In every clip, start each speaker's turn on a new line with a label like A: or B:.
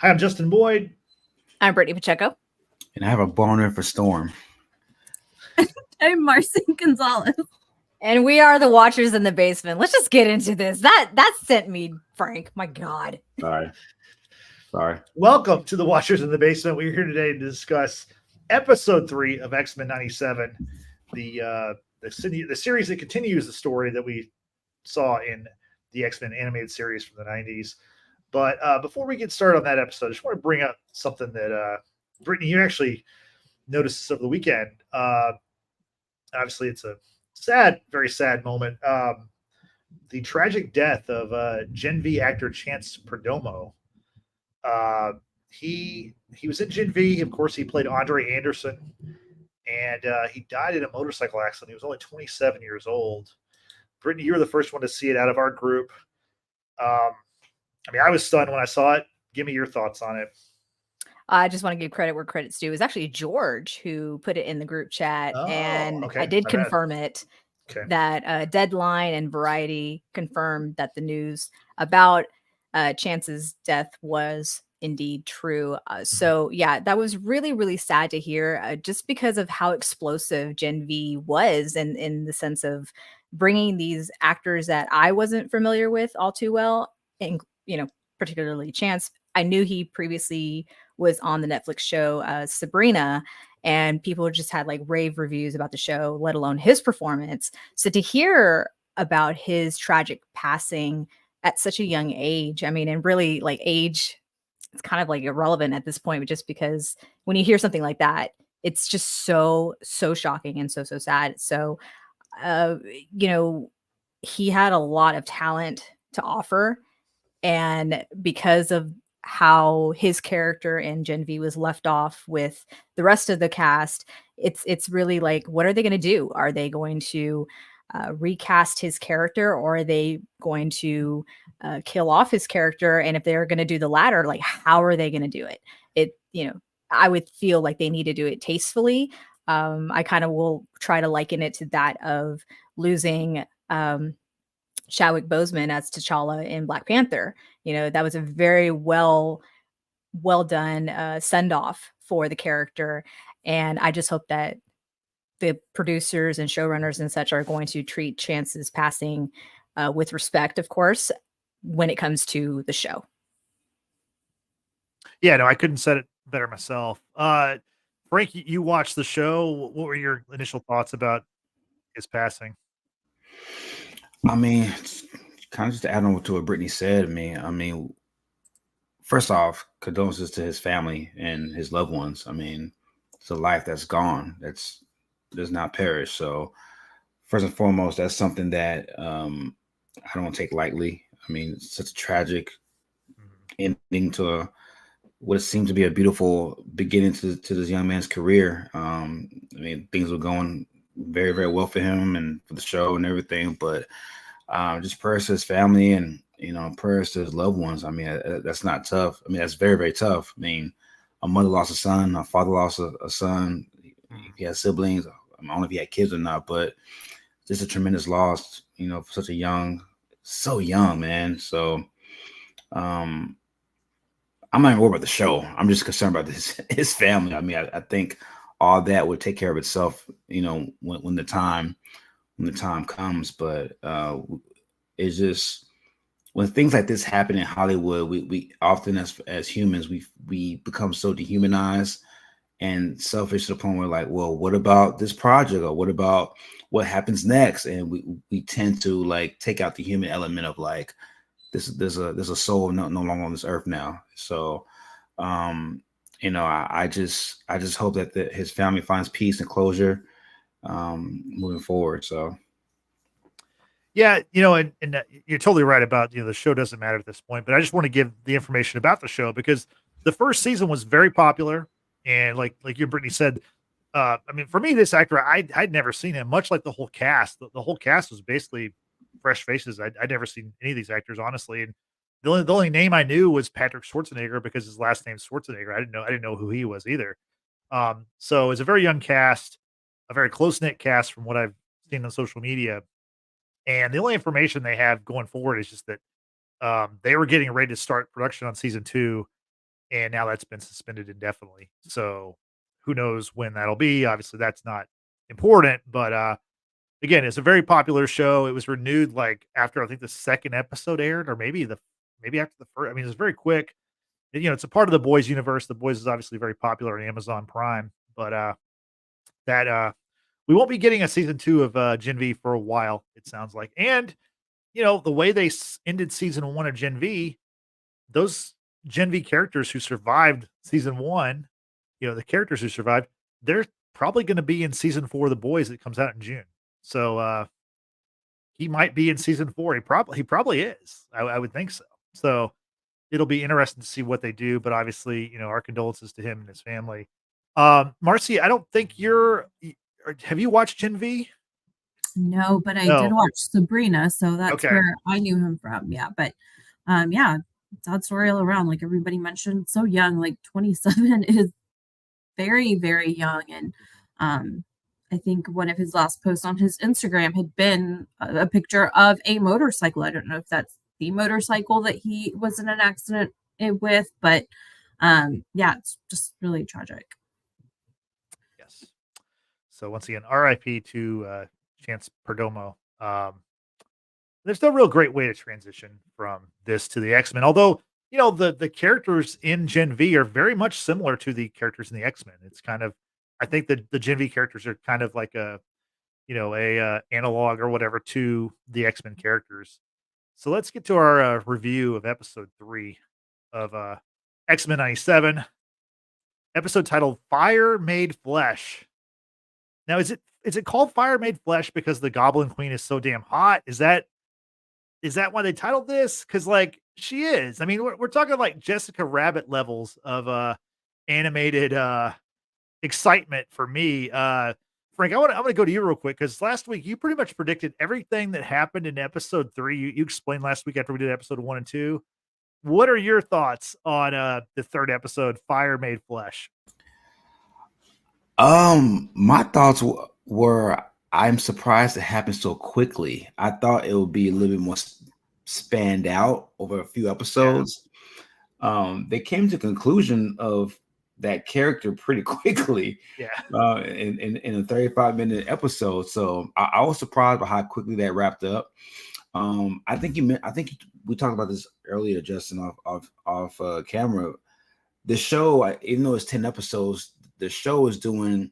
A: Hi, I'm Justin Boyd.
B: I'm Brittany Pacheco.
C: And I have a boner for Storm.
D: I'm Marcy Gonzalez.
B: And we are the Watchers in the Basement. Let's just get into this. That sent me, Frank. My God.
C: Sorry.
A: Welcome to the Watchers in the Basement. We're here today to discuss episode 3 of X-Men 97, the series that continues the story that we saw in the X-Men animated series from the 90s. But before we get started on that episode, I just want to bring up something that Brittany, you actually noticed this over the weekend. Obviously, it's a very sad moment. The tragic death of Gen V actor Chance Perdomo. He was in Gen V. Of course, he played Andre Anderson, and he died in a motorcycle accident. He was only 27 years old. Brittany, you were the first one to see it out of our group. I was stunned when I saw it. Give me your thoughts on it.
B: I just want to give credit where credit's due. It was actually George who put it in the group chat, and
A: okay.
B: I did confirm it.
A: Okay.
B: That Deadline and Variety confirmed that the news about Chance's death was indeed true. So yeah, that was really, really sad to hear, just because of how explosive Gen V was, and in the sense of bringing these actors that I wasn't familiar with all too well, and particularly Chance. I knew he previously was on the Netflix show Sabrina, and people just had like rave reviews about the show, let alone his performance. So to hear about his tragic passing at such a young age, and really, like, age, it's kind of like irrelevant at this point, just because when you hear something like that, it's just so shocking and so sad. So uh he had a lot of talent to offer, and because of how his character in Gen V was left off with the rest of the cast, it's really like, what are they going to do? Are they going to recast his character, or are they going to kill off his character? And if they're going to do the latter, like, how are they going to do it? I would feel like they need to do it tastefully. I kind of will try to liken it to that of losing Chadwick Boseman as T'Challa in Black Panther. That was a very well done send off for the character, and I just hope that the producers and showrunners and such are going to treat Chance's passing with respect, of course, when it comes to the show.
A: Yeah, no, I couldn't said it better myself. Frank, you watched the show. What were your initial thoughts about his passing?
C: Kind of just to add on to what Brittany said. First off, condolences to his family and his loved ones. It's a life that's gone, that's does not perish. So first and foremost, that's something that I don't take lightly. It's such a tragic ending to what seemed to be a beautiful beginning to this young man's career. Things were going very, very well for him and for the show and everything, but just prayers to his family and prayers to his loved ones. That's not tough. That's very, very tough. A mother lost a son, a father lost a son. If he has siblings, I don't know if he had kids or not, but just a tremendous loss, for such so young, man. So I'm not even worried about the show. I'm just concerned about his family. I think all that would take care of itself, when the time comes. But it's just, when things like this happen in Hollywood, we often, as humans, we become so dehumanized and selfish to the point where, like, well, what about this project, or what about what happens next? And we tend to, like, take out the human element of, like, there's a soul no longer on this earth now. So I just hope that his family finds peace and closure moving forward. So
A: yeah, and you're totally right about, the show doesn't matter at this point, but I just want to give the information about the show, because the first season was very popular, and like you and Brittany said, for me, this actor, I'd never seen him, much like the whole cast. The whole cast was basically fresh faces. I'd never seen any of these actors, honestly. And the only name I knew was Patrick Schwarzenegger, because his last name's Schwarzenegger. I didn't know who he was either. So it's a very young cast, a very close knit cast from what I've seen on social media. And the only information they have going forward is just that they were getting ready to start production on season 2. and now that's been suspended indefinitely. So who knows when that'll be? Obviously, that's not important, but again, it's a very popular show. It was renewed like after I think the second episode aired, or maybe after the first. I mean, it's very quick. It's a part of the Boys universe. The Boys is obviously very popular on Amazon Prime, but that we won't be getting a season 2 of Gen V for a while, it sounds like. And the way they ended season 1 of Gen V, those Gen V characters who survived season 1, the characters who survived, they're probably going to be in season 4 of the Boys that comes out in June. So he might be in season 4. He probably is. I would think so. So it'll be interesting to see what they do. But obviously, our condolences to him and his family. Marcy, I don't think have you watched Gen V?
D: No, but I
A: No.
D: did watch Sabrina, so that's
A: Okay.
D: where I knew him from. Yeah, but yeah, sad story all around. Like everybody mentioned, so young, like 27 is very, very young. And I think one of his last posts on his Instagram had been a picture of a motorcycle. I don't know if that's the motorcycle that he was in an accident with, but yeah, it's just really tragic.
A: Yes. So once again, RIP to Chance Perdomo. There's no real great way to transition from this to the X-Men. Although, the characters in Gen V are very much similar to the characters in the X-Men. It's kind of, I think the Gen V characters are kind of like a analog or whatever to the X-Men characters. So let's get to our review of episode 3 of X-Men 97, episode titled Fire Made Flesh. Now, is it called Fire Made Flesh because the Goblin Queen is so damn hot? Is that why they titled this? Because like she is. I mean, we're talking like Jessica Rabbit levels of animated excitement for me. Frank, I'm gonna go to you real quick because last week you pretty much predicted everything that happened in episode 3. You explained last week after we did episode 1 and 2. What are your thoughts on the third episode, Fire Made Flesh?
C: My thoughts were I'm surprised it happened so quickly. I thought it would be a little bit more spanned out over a few episodes. They came to the conclusion of that character pretty quickly.
A: Yeah.
C: In a 35-minute episode. So I was surprised by how quickly that wrapped up. I think we talked about this earlier, Justin, off camera. The show, even though it's 10 episodes, the show is doing.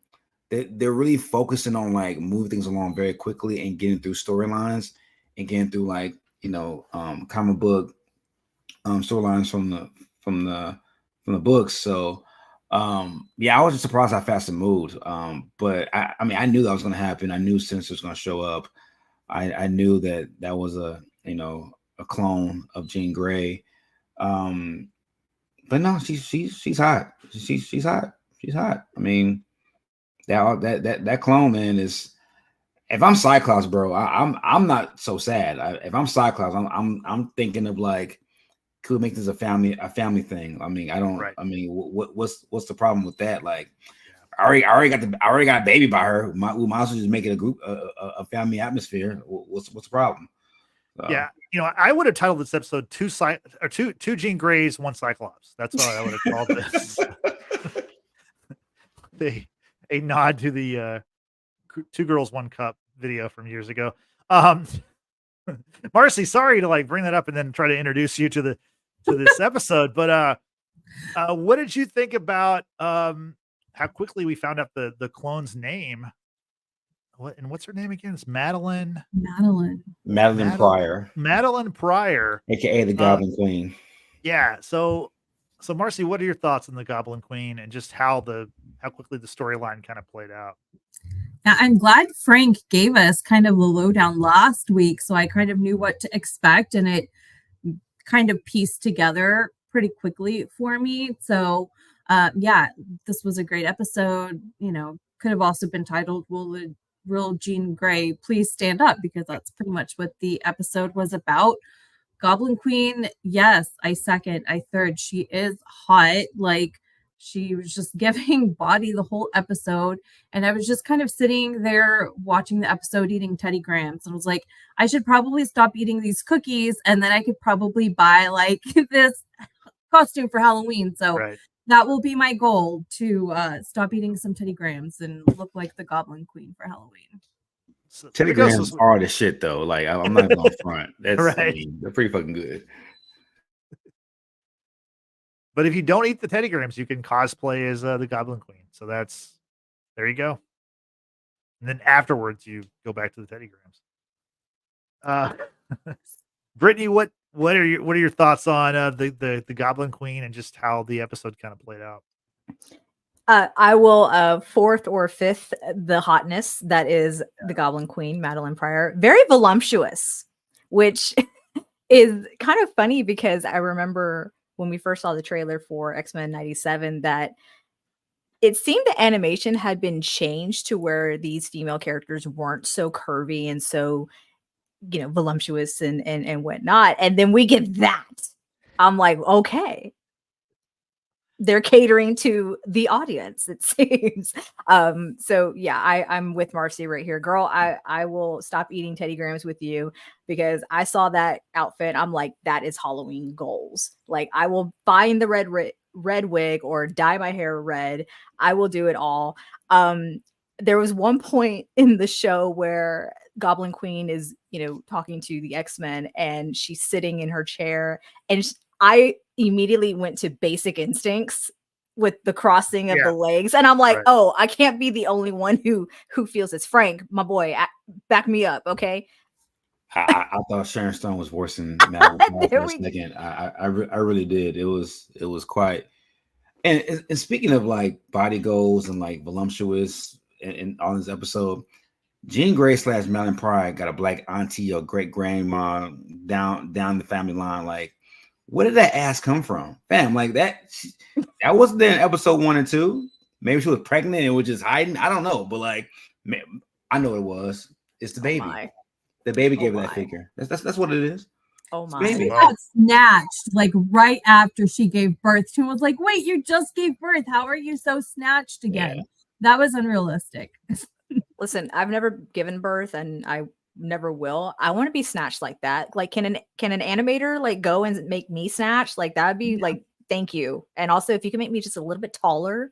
C: They're really focusing on like moving things along very quickly and getting through storylines and getting through like comic book storylines from the books. So yeah, I was just surprised how fast it moved. But I mean, I knew that was going to happen. I knew Sinister was going to show up. I knew that was a clone of Jean Grey. But no, she's hot. She's hot. She's hot. I mean, that clone, man, is. If I'm Cyclops, bro, I'm not so sad. If I'm Cyclops, I'm thinking of like, could we make this a family thing? I mean, I don't.
A: Right.
C: I mean, what's the problem with that? Like, I already got a baby by her. We might as well just make it a family atmosphere. What's the problem?
A: Yeah, I would have titled this episode two Jean Greys, one Cyclops. That's what I would have called this. A nod to the Two Girls, One Cup video from years ago. Marcy, sorry to like bring that up and then try to introduce you to this episode, but what did you think about how quickly we found out the clone's name? What's her name again? It's Madeline
C: Pryor.
A: Madeline Pryor,
C: aka the Goblin Queen.
A: Yeah. So Marcy, what are your thoughts on the Goblin Queen and just how quickly the storyline kind of played out?
D: Now, I'm glad Frank gave us kind of the lowdown last week, so I kind of knew what to expect, and it kind of pieced together pretty quickly for me. So, yeah, this was a great episode. Could have also been titled, "Will the Real Jean Grey Please Stand Up?" because that's pretty much what the episode was about. Goblin Queen, yes, I second, I third. She is hot. Like, she was just giving body the whole episode. And I was just kind of sitting there watching the episode, eating Teddy Grahams. And I was like, I should probably stop eating these cookies. And then I could probably buy like this costume for Halloween. So
A: Right.
D: that will be my goal, to stop eating some Teddy Grahams and look like the Goblin Queen for Halloween.
A: So
C: Teddy
A: there goes
C: Grahams
A: this-
C: are the shit though. Like I'm not going front. That's I
A: Right.
C: mean, they're pretty fucking good.
A: But if you don't eat the Teddy Grahams, you can cosplay as the Goblin Queen. So there you go. And then afterwards, you go back to the Teddy Grahams. Brittany, what are your thoughts on the Goblin Queen and just how the episode kind of played out?
B: I will fourth or fifth the hotness that is the Goblin Queen, Madeline Pryor. Very voluptuous, which is kind of funny because I remember when we first saw the trailer for X-Men 97 that it seemed the animation had been changed to where these female characters weren't so curvy and so, voluptuous and whatnot. And then we get that. I'm like, okay. They're catering to the audience, it seems. So yeah, I'm with Marcy right here. Girl, I will stop eating Teddy Grahams with you because I saw that outfit. I'm like, that is Halloween goals. Like, I will find the red wig or dye my hair red. I will do it all. There was one point in the show where Goblin Queen is, talking to the X-Men and she's sitting in her chair and I immediately went to Basic Instincts with the crossing of the legs. And I'm like, oh, I can't be the only one who feels this. Frank, my boy, back me up. Okay.
C: I thought Sharon Stone was worse than Madeline for a second. I really did. It was quite. And speaking of like body goals and like voluptuous and on this episode, Jean Grey / Madeline Pryor got a black auntie or great grandma down the family line. Like, where did that ass come from, fam? Like that wasn't there in episode 1 and 2. Maybe she was pregnant and was just hiding. I don't know, but like, man, I know it was. It's the baby. The baby gave her that figure. That's what it is.
B: Oh my!
D: She got snatched like right after she gave birth. She was like, "Wait, you just gave birth. How are you so snatched again?" Yeah. That was unrealistic.
B: Listen, I've never given birth, and I never will. I want to be snatched like that. Like, can an animator like go and make me snatch? Like, that'd be like, thank you. And also, if you can make me just a little bit taller,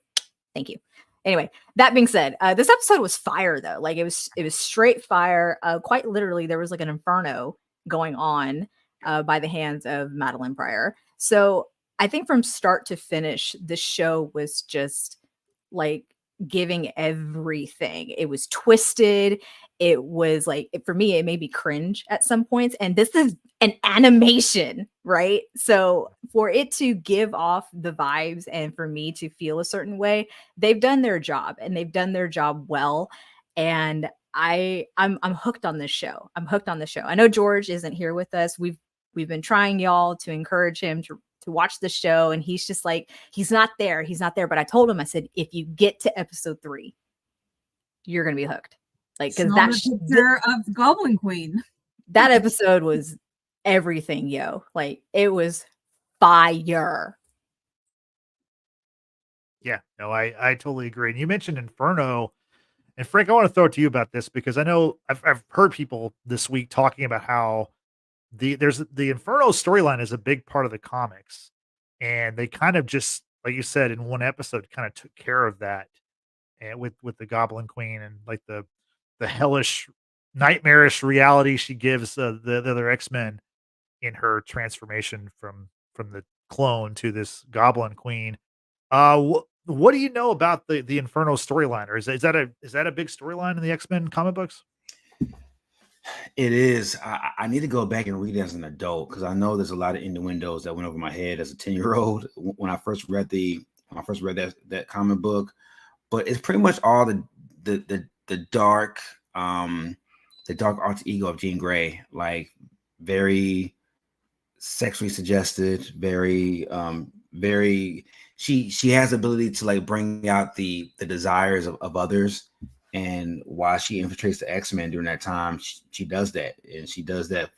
B: thank you. Anyway, that being said, this episode was fire though. Like, it was straight fire. Quite literally, there was like an inferno going on by the hands of Madeline Pryor. So I think from start to finish, the show was just like giving everything. It was twisted. It was like, for me, it made me cringe at some points. And this is an animation, right? So for it to give off the vibes and for me to feel a certain way, they've done their job and they've done their job well. And I'm hooked on this show. I'm hooked on the show. I know George isn't here with us. We've been trying, y'all, to encourage him to watch the show. And he's just like, he's not there. But I told him, I said, if you get to episode 3, you're going to be hooked. Like, because
D: that's the picture of Goblin Queen.
B: That episode was everything, yo. Like, it was fire.
A: Yeah, no, I totally agree. And you mentioned Inferno, and Frank, I want to throw it to you about this because I know I've heard people this week talking about how the Inferno storyline is a big part of the comics, and they kind of just, like you said, in one episode, kind of took care of that, and with the Goblin Queen and like the hellish, nightmarish reality she gives the other X-Men in her transformation from the clone to this Goblin Queen. What do you know about the Inferno storyline, or is that a big storyline in the X-Men comic books?
C: It is. I need to go back and read it as an adult because I know there's a lot of innuendos that went over my head as a 10-year-old when I first read that comic book. But it's pretty much all the dark alter ego of Jean Grey, like very sexually suggested, very she has the ability to like bring out the desires of others. And while she infiltrates the X-Men during that time, she does that. And she does that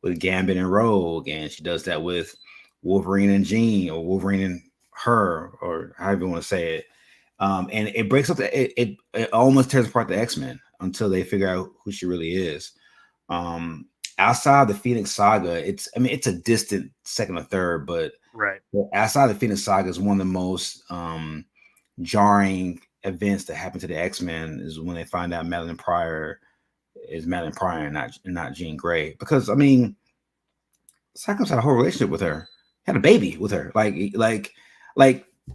C: with Gambit and Rogue. And she does that with Wolverine and Jean, or Wolverine and her, or however you want to say it. And it breaks up it almost tears apart the X-Men until they figure out who she really is. Outside the Phoenix Saga, it's a distant second or third, but
A: Right.
C: But outside of the Phoenix Saga is one of the most jarring events that happened to the X-Men is when they find out Madeline Pryor is Madeline Pryor and not Jean Grey. Because I mean, Cyclops had a whole relationship with her, had a baby with her, like,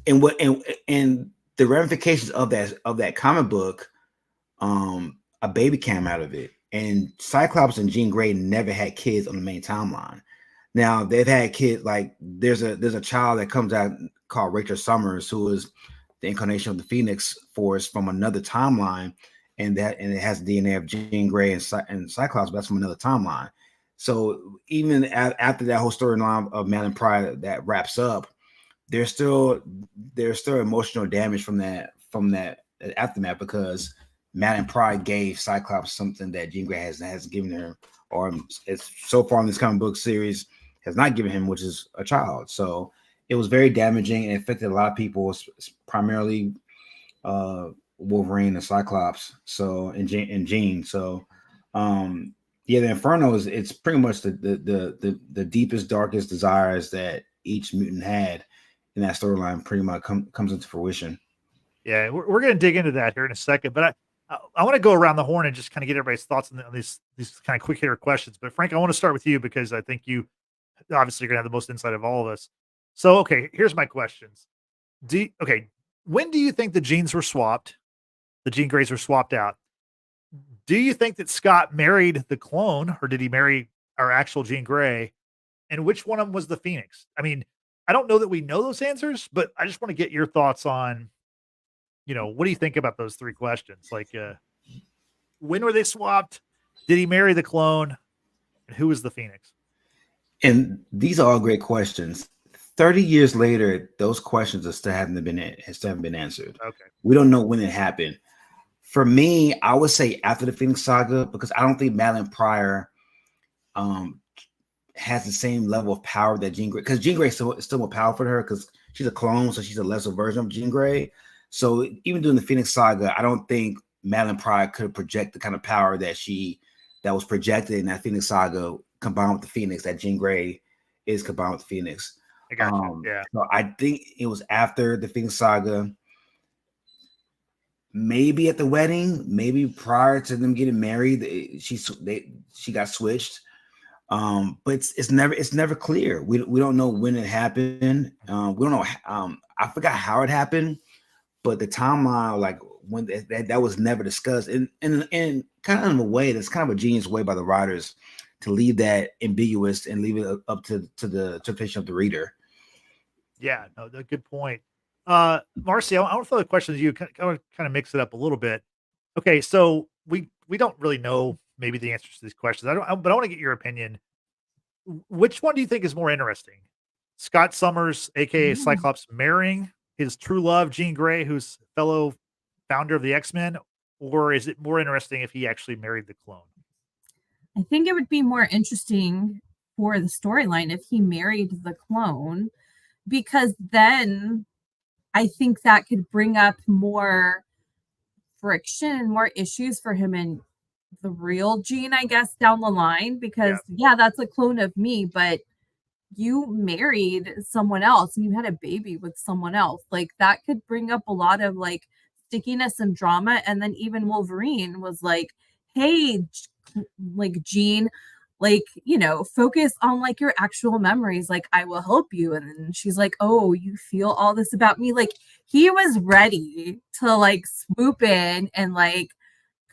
C: and what and the ramifications of that comic book, a baby came out of it, and Cyclops and Jean Grey never had kids on the main timeline. Now they've had kids, like there's a child that comes out called Rachel Summers, who is the incarnation of the Phoenix Force from another timeline, and it has DNA of Jean Grey and Cyclops, but that's from another timeline. So even after that whole storyline of Madeline Pryor that wraps up, there's still emotional damage from that aftermath, because Madeline Pryor gave Cyclops something that Jean Grey has given her, or it's so far in this comic book series has not given him, which is a child. So it was very damaging and affected a lot of people, primarily Wolverine and Cyclops. So and Jean. So yeah, the Inferno it's pretty much the deepest, darkest desires that each mutant had in that storyline pretty much comes into fruition.
A: Yeah, we're going to dig into that here in a second, but I want to go around the horn and just kind of get everybody's thoughts on these kind of quick hitter questions. But Frank, I want to start with you because I think you obviously are going to have the most insight of all of us. So, okay, here's my questions. When do you think the genes were swapped? The Jean Greys were swapped out. Do you think that Scott married the clone, or did he marry our actual Jean Grey? And which one of them was the Phoenix? I mean, I don't know that we know those answers, but I just want to get your thoughts on, what do you think about those three questions? Like, when were they swapped? Did he marry the clone? And who was the Phoenix?
C: And these are all great questions. 30 years later, those questions still haven't been answered.
A: Okay.
C: We don't know when it happened. For me, I would say after the Phoenix Saga, because I don't think Madeline Pryor has the same level of power that Jean Grey, because Jean Grey is still more powerful to her because she's a clone, so she's a lesser version of Jean Grey. So even during the Phoenix Saga, I don't think Madeline Pryor could project the kind of power that was projected in that Phoenix Saga combined with the Phoenix that Jean Grey is combined with the Phoenix.
A: I got you. Yeah.
C: So I think it was after the Phoenix Saga, maybe at the wedding, maybe prior to them getting married, she got switched. But it's never clear. We don't know when it happened. We don't know. I forgot how it happened, but the timeline, like when that was never discussed. And kind of in a way, that's kind of a genius way by the writers to leave that ambiguous and leave it up to the interpretation of the reader.
A: Yeah, no, good point. Marcy, I want to throw the question to you, kind of mix it up a little bit. Okay, so we don't really know maybe the answers to these questions. But I want to get your opinion. Which one do you think is more interesting? Scott Summers, aka Cyclops, marrying his true love, Jean Grey, who's fellow founder of the X-Men, or is it more interesting if he actually married the clone?
D: I think it would be more interesting for the storyline if he married the clone, because then I think that could bring up more friction, more issues for him and the real Jean, I guess, down the line. Because yeah, that's a clone of me, but you married someone else and you had a baby with someone else. Like that could bring up a lot of like stickiness and drama. And then even Wolverine was like, hey, like Jean, like, focus on like your actual memories. Like, I will help you. And then she's like, oh, you feel all this about me. Like he was ready to like swoop in and like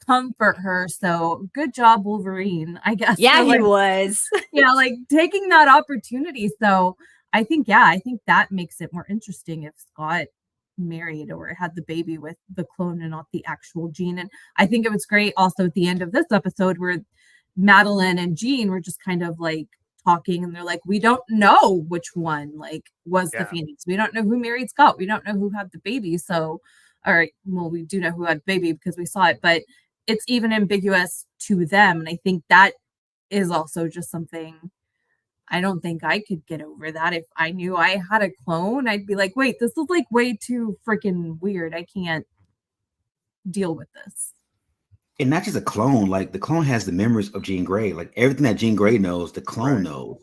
D: comfort her. So good job, Wolverine, I guess.
B: Yeah,
D: so,
B: he
D: like,
B: was.
D: yeah, like taking that opportunity. So I think that makes it more interesting if Scott married or had the baby with the clone and not the actual Jean. And I think it was great also at the end of this episode where Madeline and Jean were just kind of like talking and they're like, we don't know which one like was the Phoenix. We don't know who married Scott. We don't know who had the baby. So, all right, well, we do know who had the baby because we saw it, but it's even ambiguous to them. And I think that is also just something I don't think I could get over that. If I knew I had a clone, I'd be like, wait, this is like way too freaking weird. I can't deal with this.
C: And not just a clone, like the clone has the memories of Jean Grey. Like everything that Jean Grey knows, the clone knows.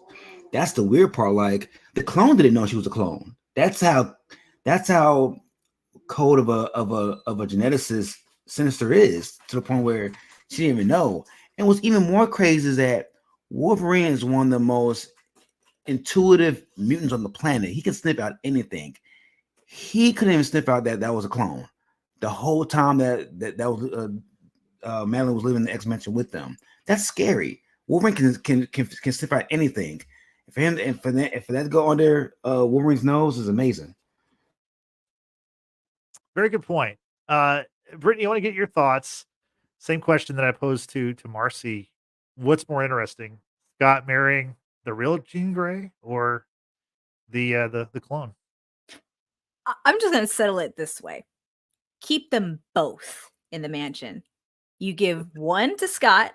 C: that's the weird part. Like the clone didn't know she was a clone. That's how cold of a geneticist Sinister is, to the point where she didn't even know. And what's even more crazy is that Wolverine is one of the most intuitive mutants on the planet. He can sniff out anything. He couldn't even sniff out that was a clone the whole time that was Madeline was living in the X Mansion with them. That's scary. Wolverine can sniff out anything. For him and for that to go under Wolverine's nose is amazing.
A: Very good point. Brittany, I want to get your thoughts. Same question that I posed to Marcy. What's more interesting, Scott marrying the real Jean Grey or the clone?
B: I'm just going to settle it this way. Keep them both in the mansion. You give one to Scott,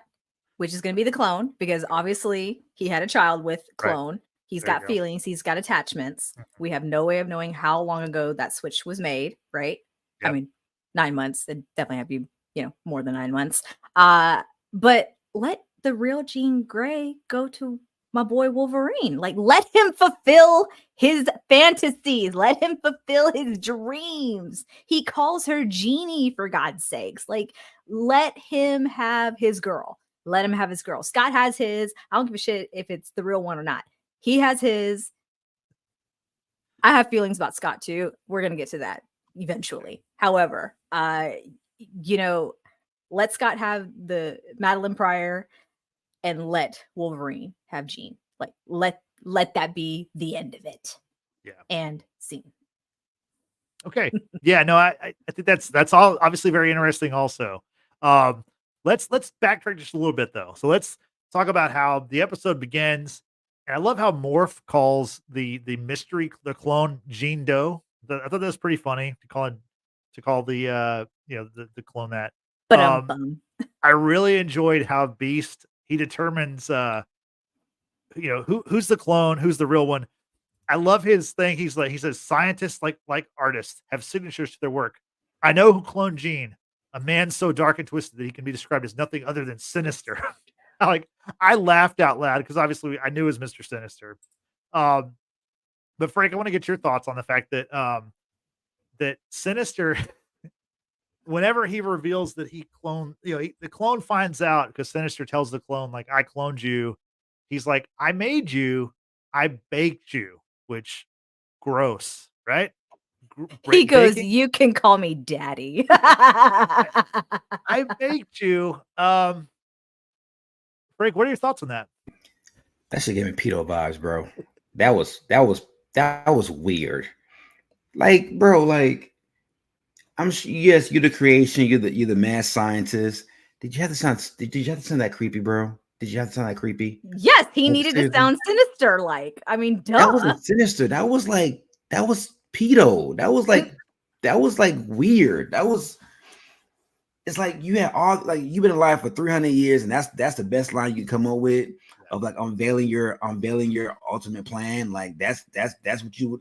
B: which is going to be the clone, because obviously he had a child with clone. Right. He's got feelings. He's got attachments. Mm-hmm. We have no way of knowing how long ago that switch was made, right? Yep. I mean, 9 months. It definitely have to be, more than 9 months. But let the real Jean Grey go to my boy Wolverine. Like, let him fulfill his fantasies. Let him fulfill his dreams. He calls her Jeannie, for God's sakes. Like, let him have his girl. Let him have his girl. Scott has his. I don't give a shit if it's the real one or not. He has his. I have feelings about Scott too. We're going to get to that eventually. However, let Scott have the Madeline Pryor and let Wolverine have Jean. Like, let that be the end of it.
A: Yeah.
B: And scene.
A: Okay. Yeah, no, I think that's all obviously very interesting also. Let's backtrack just a little bit though. So let's talk about how the episode begins. And I love how Morph calls the clone Jean Doe. I thought that was pretty funny to call the clone that.
B: But
A: I really enjoyed how Beast, he determines who's the clone, who's the real one. I love his thing. He says scientists like artists have signatures to their work. I know who cloned Jean, a man so dark and twisted that he can be described as nothing other than sinister. I laughed out loud because obviously I knew it was Mr. Sinister. But Frank, I want to get your thoughts on the fact that that Sinister, whenever he reveals that he cloned, the clone finds out because Sinister tells the clone, like, I cloned you. He's like, I made you, I baked you, which gross, right?
B: He goes, you can call me daddy.
A: I baked you. Frank, what are your thoughts on that?
C: That should give me pedo vibes, bro. That was weird. Like, bro, like, yes, you're the creation, you're the mad scientist. Did you have to sound that creepy, bro? Did you have to sound that creepy?
B: Yes, he needed to sound sinister. Like, I mean, duh.
C: That wasn't sinister. That was pedo. That was like weird. It's like you had all, like, you've been alive for 300 years, and that's the best line you can come up with of, like, unveiling your ultimate plan. Like, that's what you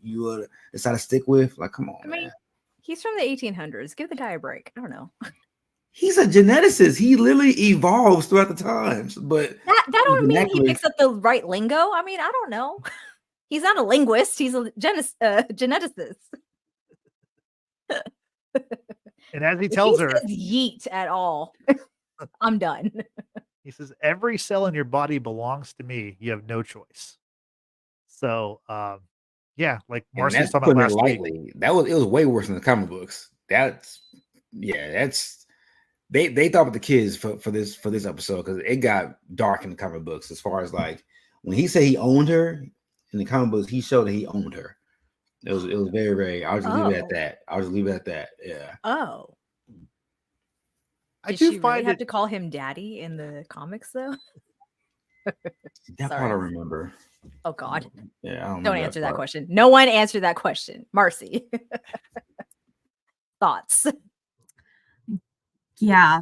C: would decide to stick with. Like, come on, man.
B: He's from the 1800s. Give the guy a break. I don't know.
C: He's a geneticist. He literally evolves throughout the times. But
B: that don't mean he picks up the right lingo. I mean, I don't know. He's not a linguist. He's a geneticist.
A: And as he tells her,
B: yeet at all, I'm done.
A: He says, every cell in your body belongs to me. You have no choice. So, yeah, like Marcy was talking about last week.
C: It was way worse than the comic books. They thought about the kids for this episode, because it got dark in the comic books. As far as, like, when he said he owned her in the comic books, he showed that he owned her. It was very, very. I'll just leave it at that. Yeah.
B: Oh.
A: Did she really
B: have to call him daddy in the comics though?
C: That part I remember.
B: Oh God.
C: Yeah.
B: Don't answer that question. No one answered that question. Marcy. Thoughts?
D: Yeah.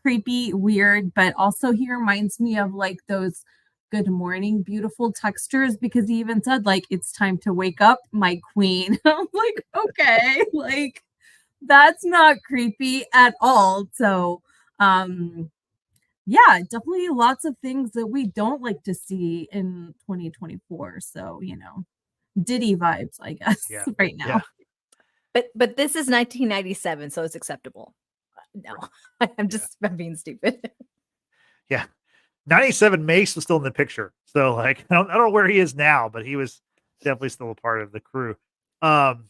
D: Creepy, weird, but also he reminds me of, like, those good morning beautiful textures, because he even said, like, it's time to wake up, my queen. I'm like, okay, like, that's not creepy at all. So yeah, definitely lots of things that we don't like to see in 2024. So, Diddy vibes, I guess,
A: Yeah.
D: right
A: Yeah.
D: now.
B: But this is 1997, so it's acceptable. No,
A: Yeah.
B: I'm being stupid.
A: Yeah. 97 Mace was still in the picture. So like I don't know where he is now, but he was definitely still a part of the crew. Um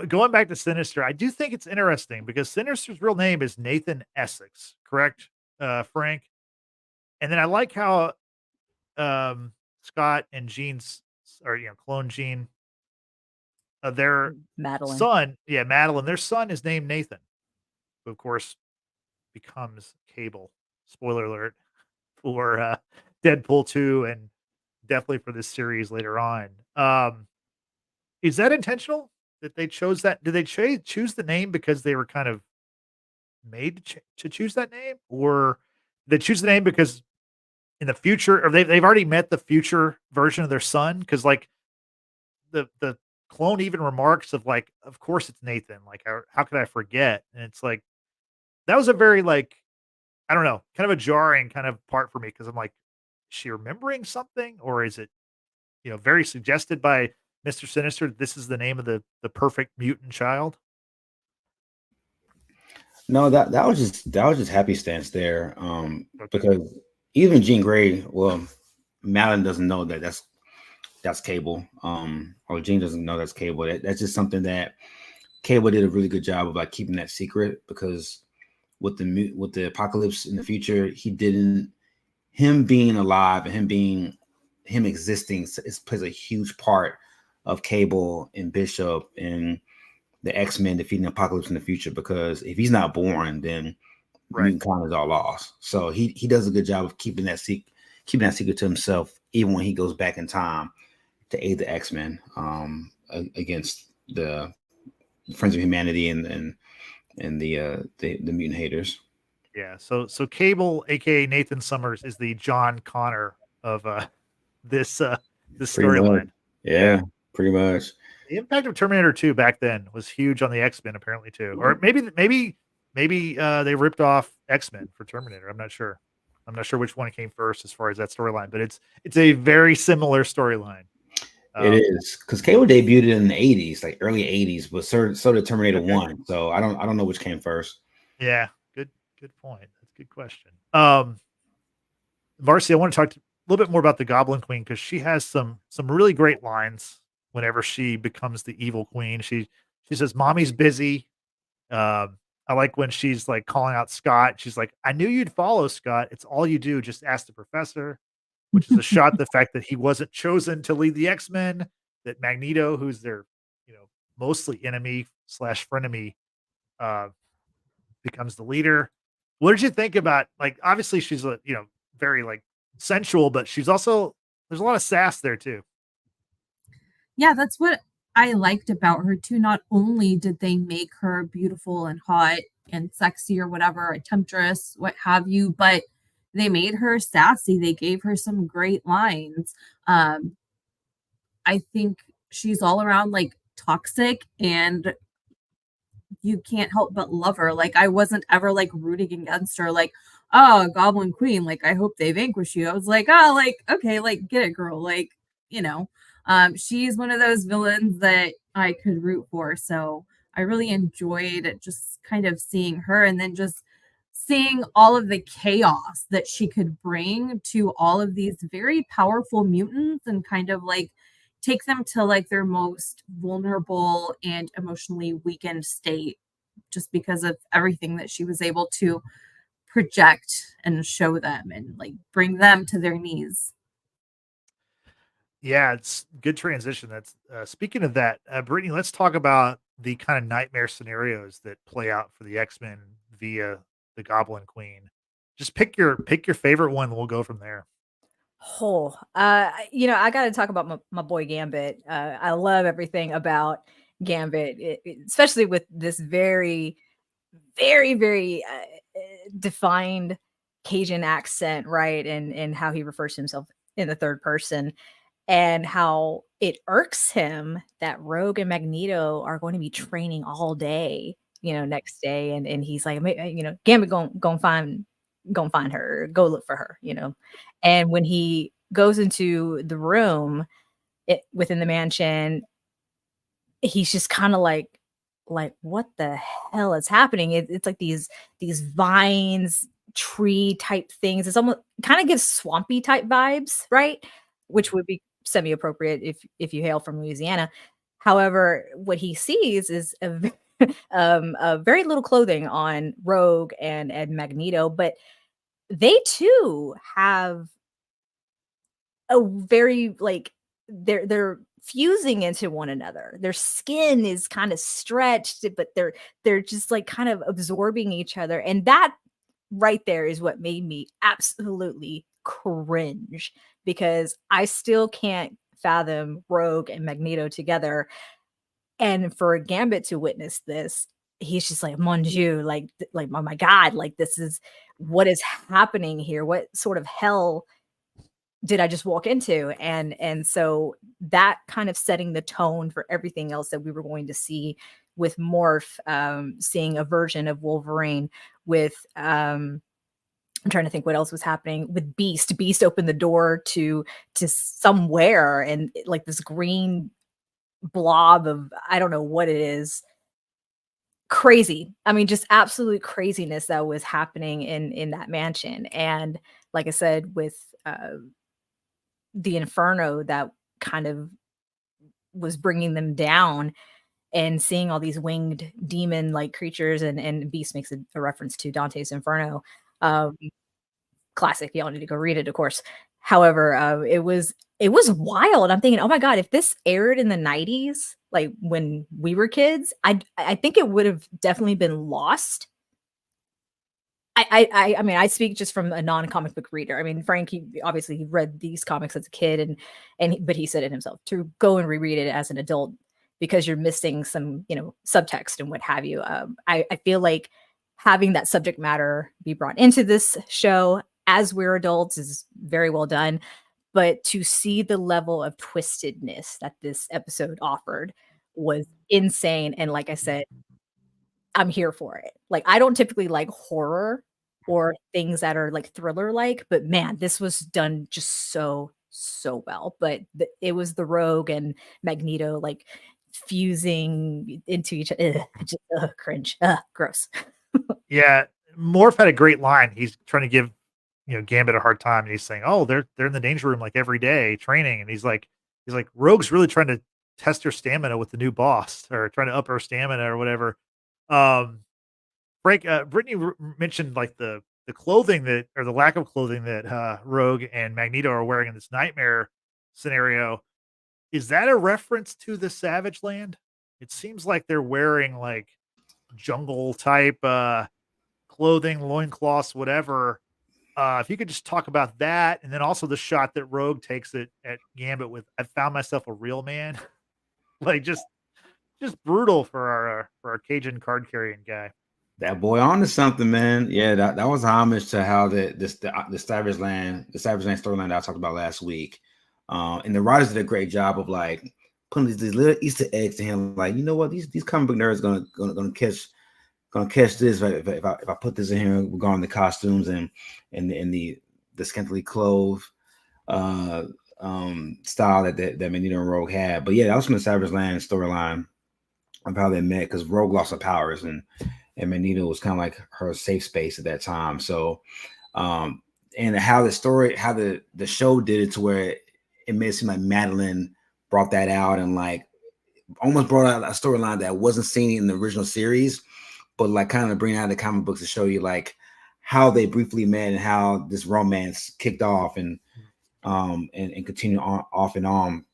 A: going back to Sinister, I do think it's interesting because Sinister's real name is Nathan Essex, correct? Frank. And then I like how Scott and Jean's or clone Jean, their
B: Madeline.
A: son, yeah, Madeline, their son is named Nathan, who of course becomes Cable. Spoiler alert for Deadpool 2 and definitely for this series later on. Is that intentional that they chose that? Did they choose the name because they were kind of made to choose that name, or they choose the name because in the future, or they've already met the future version of their son? Because like the clone even remarks of like, of course it's Nathan. Like, how could I forget? And it's like that was a very like I don't know, kind of a jarring kind of part for me because I'm like, is she remembering something, or is it very suggested by Mr. Sinister that this is the name of the perfect mutant child?
C: No, that was just happy stance there.
A: Okay.
C: Because even Jean Grey, well, Madeline doesn't know that that's Cable. Or Jean doesn't know that's Cable. That's just something that Cable did a really good job of like keeping that secret because with the apocalypse in the future, he didn't him being alive and him existing plays a huge part of Cable and Bishop and the X-Men defeating Apocalypse in the future, because if he's not born, then
A: Right.
C: mutant kind is all lost. So he does a good job of keeping that secret to himself, even when he goes back in time to aid the X-Men against the Friends of Humanity and the mutant haters.
A: Yeah. So Cable, aka Nathan Summers, is the John Connor of this this
C: Pretty much.
A: storyline. Yeah.
C: Yeah, pretty much.
A: The impact of Terminator 2 back then was huge on the X-Men apparently too. Or maybe they ripped off X-Men for Terminator. I'm not sure. I'm not sure which one came first as far as that storyline, but it's a very similar storyline.
C: It is because Cable debuted in the '80s, like early '80s, but so did Terminator
A: Okay.
C: One. So I don't know which came first.
A: Yeah, good point. That's a good question. Marcy, I want to talk a little bit more about the Goblin Queen because she has some really great lines whenever she becomes the evil queen. She says, "Mommy's busy." I like when she's like calling out Scott. She's like, "I knew you'd follow, Scott. It's all you do. Just ask the professor." Which is a shot at the fact that he wasn't chosen to lead the X-Men. That Magneto, who's their mostly enemy slash frenemy, uh, becomes the leader. What did you think about like obviously she's a very like sensual, but she's also there's a lot of sass there too.
D: Yeah, that's what I liked about her too. Not only did they make her beautiful and hot and sexy or whatever, a temptress, what have you, but they made her sassy. They gave her some great lines. Um, I think she's all around like toxic, and you can't help but love her. Like I wasn't ever like rooting against her, like, oh, Goblin Queen, like I hope they vanquish you. I was like, oh, like, okay, like get it, girl. Like, you know, she's one of those villains that I could root for. So I really enjoyed just kind of seeing her and then just seeing all of the chaos that she could bring to all of these very powerful mutants and kind of like take them to like their most vulnerable and emotionally weakened state just because of everything that she was able to project and show them and like bring them to their knees.
A: Yeah, it's good transition. That's speaking of that, Brittany. Let's talk about the kind of nightmare scenarios that play out for the X-Men via the Goblin Queen. Just pick your favorite one. We'll go from there.
B: Oh, I got to talk about my boy Gambit. I love everything about Gambit, especially with this very, very, very defined Cajun accent, right? And how he refers to himself in the third person, and how it irks him that Rogue and Magneto are going to be training all day next day, and he's like, Gambit go find her, go look for her, and when he goes into the room within the mansion, he's just kind of like what the hell is happening? It's like these vines, tree type things. It's almost kind of gives swampy type vibes, right? Which would be semi appropriate if you hail from Louisiana. However, what he sees is a very little clothing on Rogue and Magneto, but they too have a very they're fusing into one another. Their skin is kind of stretched, but they're just like kind of absorbing each other. And that right there is what made me absolutely cringe, because I still can't fathom Rogue and Magneto together. And for Gambit to witness this, he's just like, mon Dieu, like, oh my God, like this is what is happening here. What sort of hell did I just walk into? And so that kind of setting the tone for everything else that we were going to see with Morph, seeing a version of Wolverine with I'm trying to think what else was happening with Beast. Beast opened the door to somewhere, and like this green blob of, I don't know what it is. Crazy. I mean, just absolute craziness that was happening in that mansion. And like I said, with the Inferno that kind of was bringing them down, and seeing all these winged demon like creatures, and Beast makes a reference to Dante's Inferno. Classic. Y'all need to go read it, of course. However, it was wild. I'm thinking, oh my God, if this aired in the 90s, like when we were kids, I think it would have definitely been lost. I mean, I speak just from a non-comic book reader. I mean, Frank, he obviously he read these comics as a kid, but he said it himself, to go and reread it as an adult, because you're missing some, subtext and what have you. I feel like having that subject matter be brought into this show as we're adults is very well done. But to see the level of twistedness that this episode offered was insane. And like I said, I'm here for it. Like, I don't typically like horror or things that are like thriller like, but man, this was done just so well. But it was the Rogue and Magneto like fusing into each other. Just cringe. Gross.
A: Yeah, Morph had a great line. He's trying to give Gambit a hard time, and he's saying, "Oh, they're in the danger room like every day training," and he's like, "Rogue's really trying to test her stamina with the new boss, or trying to up her stamina or whatever." Um, Frank, Brittany mentioned like the clothing that, or the lack of clothing that Rogue and Magneto are wearing in this nightmare scenario. Is that a reference to the Savage Land? It seems like they're wearing like jungle type clothing, loincloths, whatever. If you could just talk about that, and then also the shot that Rogue takes it at Gambit with, "I found myself a real man," like just brutal for our Cajun card carrying guy.
C: That boy on to something, man. Yeah, that was homage to how the Savage Land storyline that I talked about last week. And the writers did a great job of like putting these little Easter eggs to him. Like, you know what, these comic book nerds gonna catch this if I put this in here regarding the costumes and the scantily clothed style that Magneto and Rogue had. But yeah, that was from the Savage Land storyline of how they met, because Rogue lost her powers, and Magneto was kind of like her safe space at that time. So and how the show did it to where it made it seem like Madeline brought that out, and like almost brought out a storyline that wasn't seen in the original series, but like kind of bring out the comic books to show you like how they briefly met and how this romance kicked off and continued on off and on,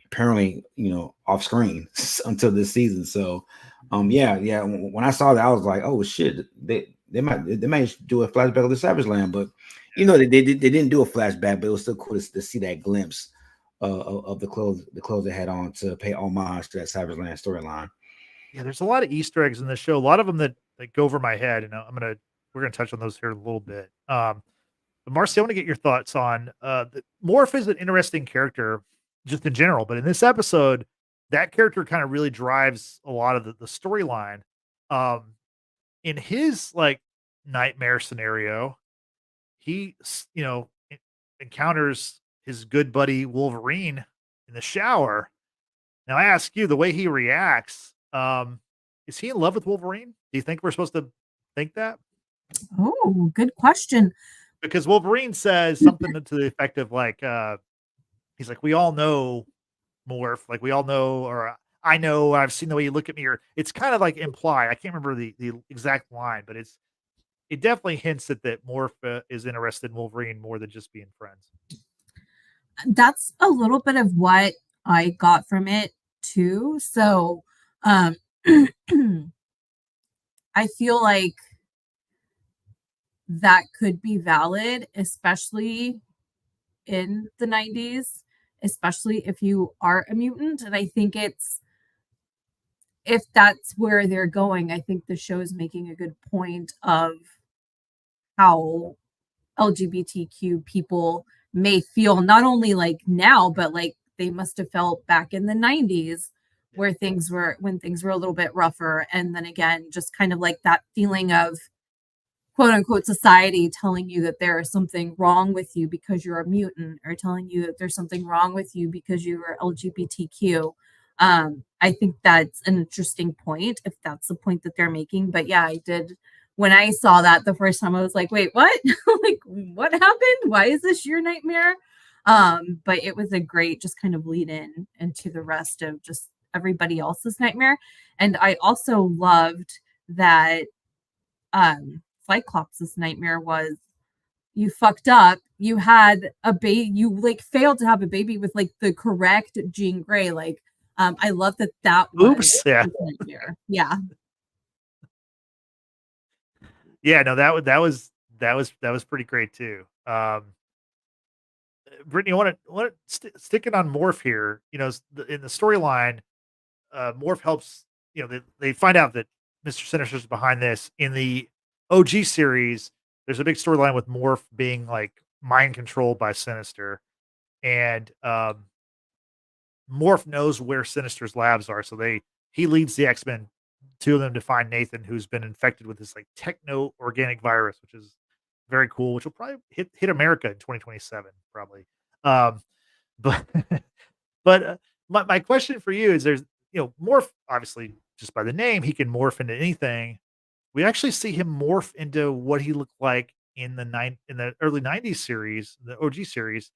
C: apparently, off screen until this season. So yeah. When I saw that, I was like, oh shit, they might do a flashback of the Savage Land, but they didn't do a flashback, but it was still cool to see that glimpse of the clothes they had on to pay homage to that Savage Land storyline.
A: Yeah, there's a lot of Easter eggs in this show. A lot of them that go over my head, and we're gonna touch on those here in a little bit. But Marcy, I want to get your thoughts on Morph is an interesting character just in general, but in this episode, that character kind of really drives a lot of the storyline. in his like nightmare scenario, he encounters his good buddy Wolverine in the shower. Now I ask you, the way he reacts, is he in love with Wolverine? Do you think we're supposed to think that?
D: Oh, good question.
A: Because Wolverine says something to the effect of like, he's like, "We all know Morph, like we all know, or I know, I've seen the way you look at me," or it's kind of like implied. I can't remember the exact line, but it definitely hints that Morph is interested in Wolverine more than just being friends.
D: That's a little bit of what I got from it too. So, um, I feel like that could be valid, especially in the 90s, especially if you are a mutant. And I think if that's where they're going, I think the show is making a good point of how LGBTQ people may feel not only like now, but like they must have felt back in the 90s where when things were a little bit rougher. And then again, just kind of like that feeling of quote unquote society telling you that there is something wrong with you because you're a mutant, or telling you that there's something wrong with you because you are LGBTQ. I think that's an interesting point if that's the point that they're making. But yeah, I did. When I saw that the first time, I was like, wait, what? Like, what happened? Why is this your nightmare? But it was a great just kind of lead in into the rest of just everybody else's nightmare. And I also loved that Cyclops' nightmare was you fucked up. You had a baby. You like failed to have a baby with like the correct Jean Grey. Like, I love that was
A: Oops, yeah,
D: his nightmare. Yeah.
A: yeah. No, that was pretty great too. Brittany, I want to sticking on Morph here. In the storyline, Morph helps. They find out that Mr. Sinister's behind this. In the OG series, there's a big storyline with Morph being like mind controlled by Sinister, and Morph knows where Sinister's labs are, so he leads the X-Men, two of them, to find Nathan, who's been infected with this like techno organic virus, which is very cool, which will probably hit America in 2027, probably. Um, but but my question for you is, there's Morph, obviously just by the name he can morph into anything. We actually see him morph into what he looked like in the early 90s series, the OG series.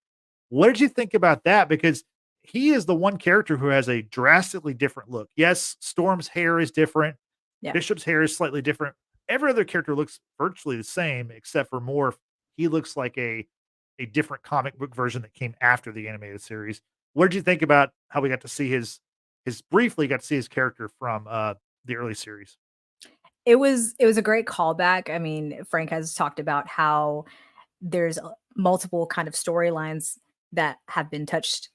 A: What did you think about that? Because he is the one character who has a drastically different look. Yes, Storm's hair is different.
B: Yeah.
A: Bishop's hair is slightly different. Every other character looks virtually the same except for Morph. He looks like a different comic book version that came after the animated series. What did you think about how we got to see his briefly got to see his character from the early series?
B: It was a great callback. I mean, Frank has talked about how there's multiple kind of storylines that have been touched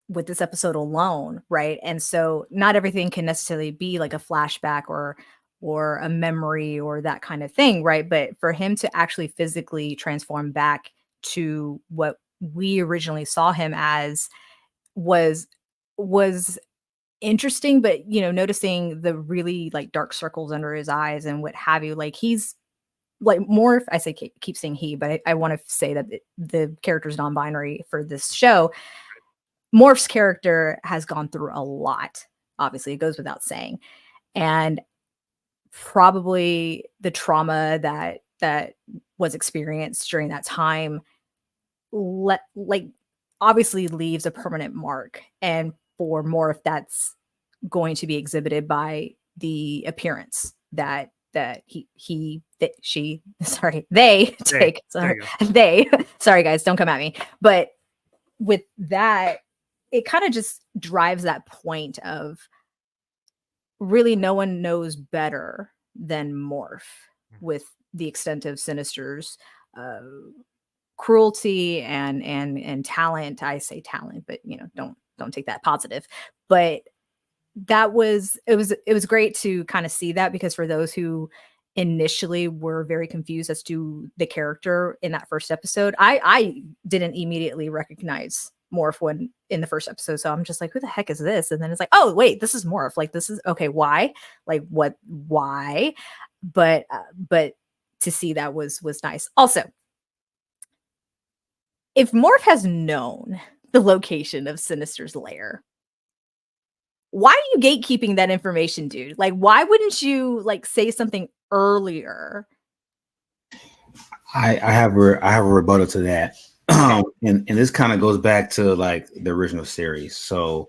B: with this episode alone, right? And so not everything can necessarily be like a flashback or a memory or that kind of thing, right? But for him to actually physically transform back to what we originally saw him as was interesting. But noticing the really like dark circles under his eyes and what have you, like he's like Morph. I say keep saying he, but I want to say that the character's non-binary for this show. Morph's character has gone through a lot. Obviously, it goes without saying. And probably the trauma that was experienced during that time like obviously leaves a permanent mark. And for Morph, that's going to be exhibited by the appearance that she sorry, they
A: Hey,
B: take.
A: there
B: Sorry,
A: you go.
B: they sorry guys, don't come at me. But with that, it kind of just drives that point of really no one knows better than Morph with the extent of Sinister's uh, cruelty and talent. I say talent, but don't take that positive. But it was great to kind of see that, because for those who initially were very confused as to the character in that first episode, I didn't immediately recognize Morph when in the first episode. So I'm just like, who the heck is this? And then it's like, oh wait, this is Morph. Like this is okay. Why? Like what? Why? But to see that was nice. Also, if Morph has known the location of Sinister's lair, why are you gatekeeping that information, dude? Like, why wouldn't you like say something earlier?
C: I have a rebuttal to that. And this kind of goes back to like the original series. So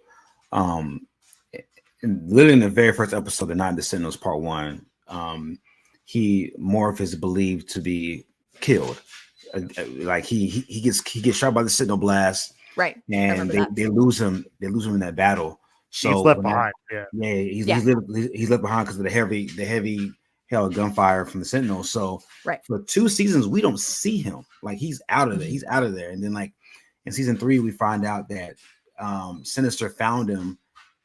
C: literally in the very first episode, the Night of the Sentinels Part 1, Morph is believed to be killed. Like he gets shot by the Sentinel blast,
B: right?
C: And they lose him in that battle. So
A: he's left behind.
C: He's left behind because of the heavy hell of gunfire from the Sentinels. So for 2 seasons we don't see him. Like he's out of there. He's out of there. And then like in season 3 we find out that Sinister found him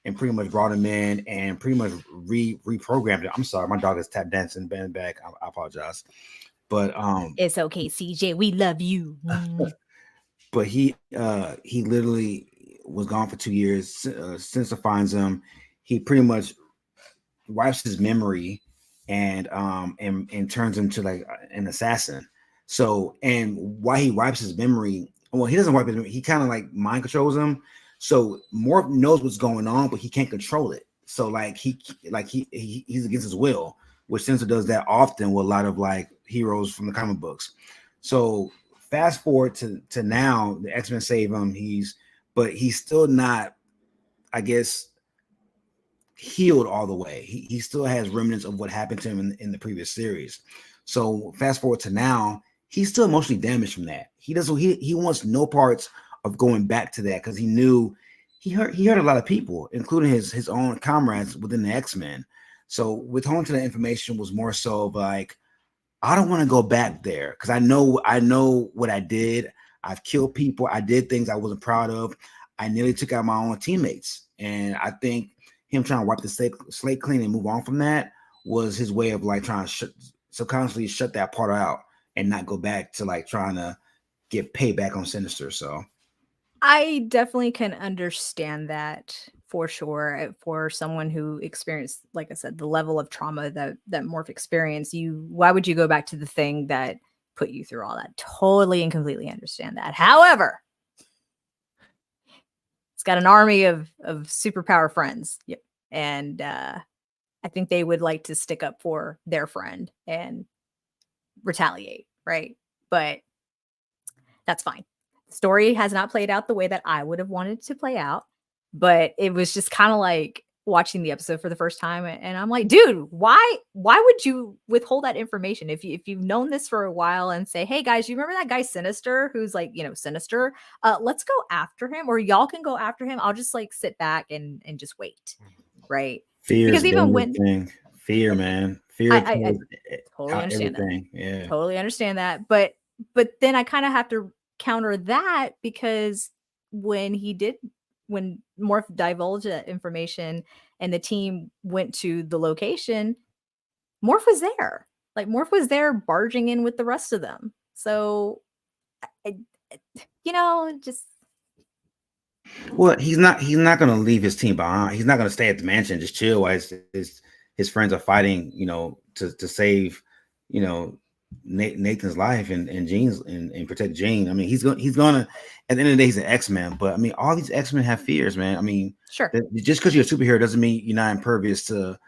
C: and pretty much brought him in and pretty much reprogrammed it. I'm sorry, my dog is tap dancing back. I apologize. But
B: it's okay, CJ. We love you.
C: But he literally was gone for 2 years. Sinister finds him. He pretty much wipes his memory and turns him to like an assassin. So, and why he wipes his memory? Well, he doesn't wipe his memory. He kind of like mind controls him. So Morph knows what's going on, but he can't control it. So like he's against his will, which Sinister does that often with a lot of like heroes from the comic books. So fast forward to now, the X-Men save him. But he's still not, I guess, healed all the way. He still has remnants of what happened to him in the previous series. So fast forward to now, he's still emotionally damaged from that. He wants no parts of going back to that because he knew he hurt a lot of people, including his own comrades within the X-Men. So withholding to that information was more so of like, I don't want to go back there because I know what I did. I've killed people. I did things I wasn't proud of. I nearly took out my own teammates. And I think him trying to wipe the slate clean and move on from that was his way of like trying to subconsciously shut that part out and not go back to like trying to get payback on Sinister. So
B: I definitely can understand that for sure. For someone who experienced, like I said, the level of trauma that Morph experienced, why would you go back to the thing that put you through all that? Totally and completely understand that. However, it's got an army of superpower friends. Yep. And I think they would like to stick up for their friend and retaliate, right? But that's fine. The story has not played out the way that I would have wanted to play out, but it was just kind of like watching the episode for the first time, and I'm like, dude, why would you withhold that information if you've known this for a while and say, hey guys, you remember that guy Sinister who's like, Sinister? Let's go after him, or y'all can go after him. I'll just like sit back and just wait, right?
C: Fear, because even when fear, man, fear.
B: I totally understand that.
C: Yeah,
B: totally understand that. But then I kind of have to counter that because when Morph divulged that information and the team went to the location, Morph was there. Like Morph was there barging in with the rest of them. So, just.
C: Well, he's not going to leave his team behind. He's not going to stay at the mansion just chill while his friends are fighting, to save, Nathan's life and Jean's and protect Jean. I mean, he's gonna at the end of the day, he's an X-Men, but I mean, all these X-Men have fears, man. I mean,
B: sure,
C: just because you're a superhero doesn't mean you're not impervious to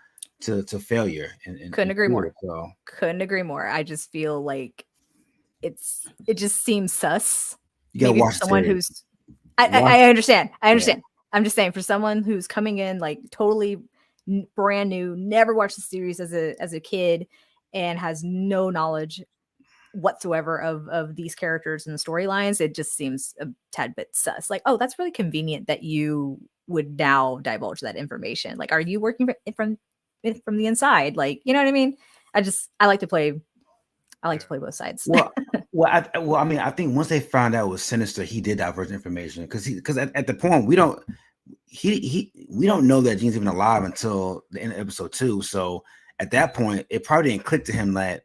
C: failure. And
B: couldn't agree more.
C: So.
B: Couldn't agree more. I just feel like it just seems sus.
C: You gotta watch
B: someone who's. I understand. Yeah. I'm just saying, for someone who's coming in like totally brand new, never watched the series as a kid, and has no knowledge whatsoever of these characters and the storylines, it just seems a tad bit sus. Like, oh, that's really convenient that you would now divulge that information. Like, are you working from the inside? Like, you know what I mean? I like to play both sides.
C: I mean, I think once they found out it was Sinister, he did divulge information because at the point we don't know that Jean's even alive until the end of episode 2. So at that point, it probably didn't click to him that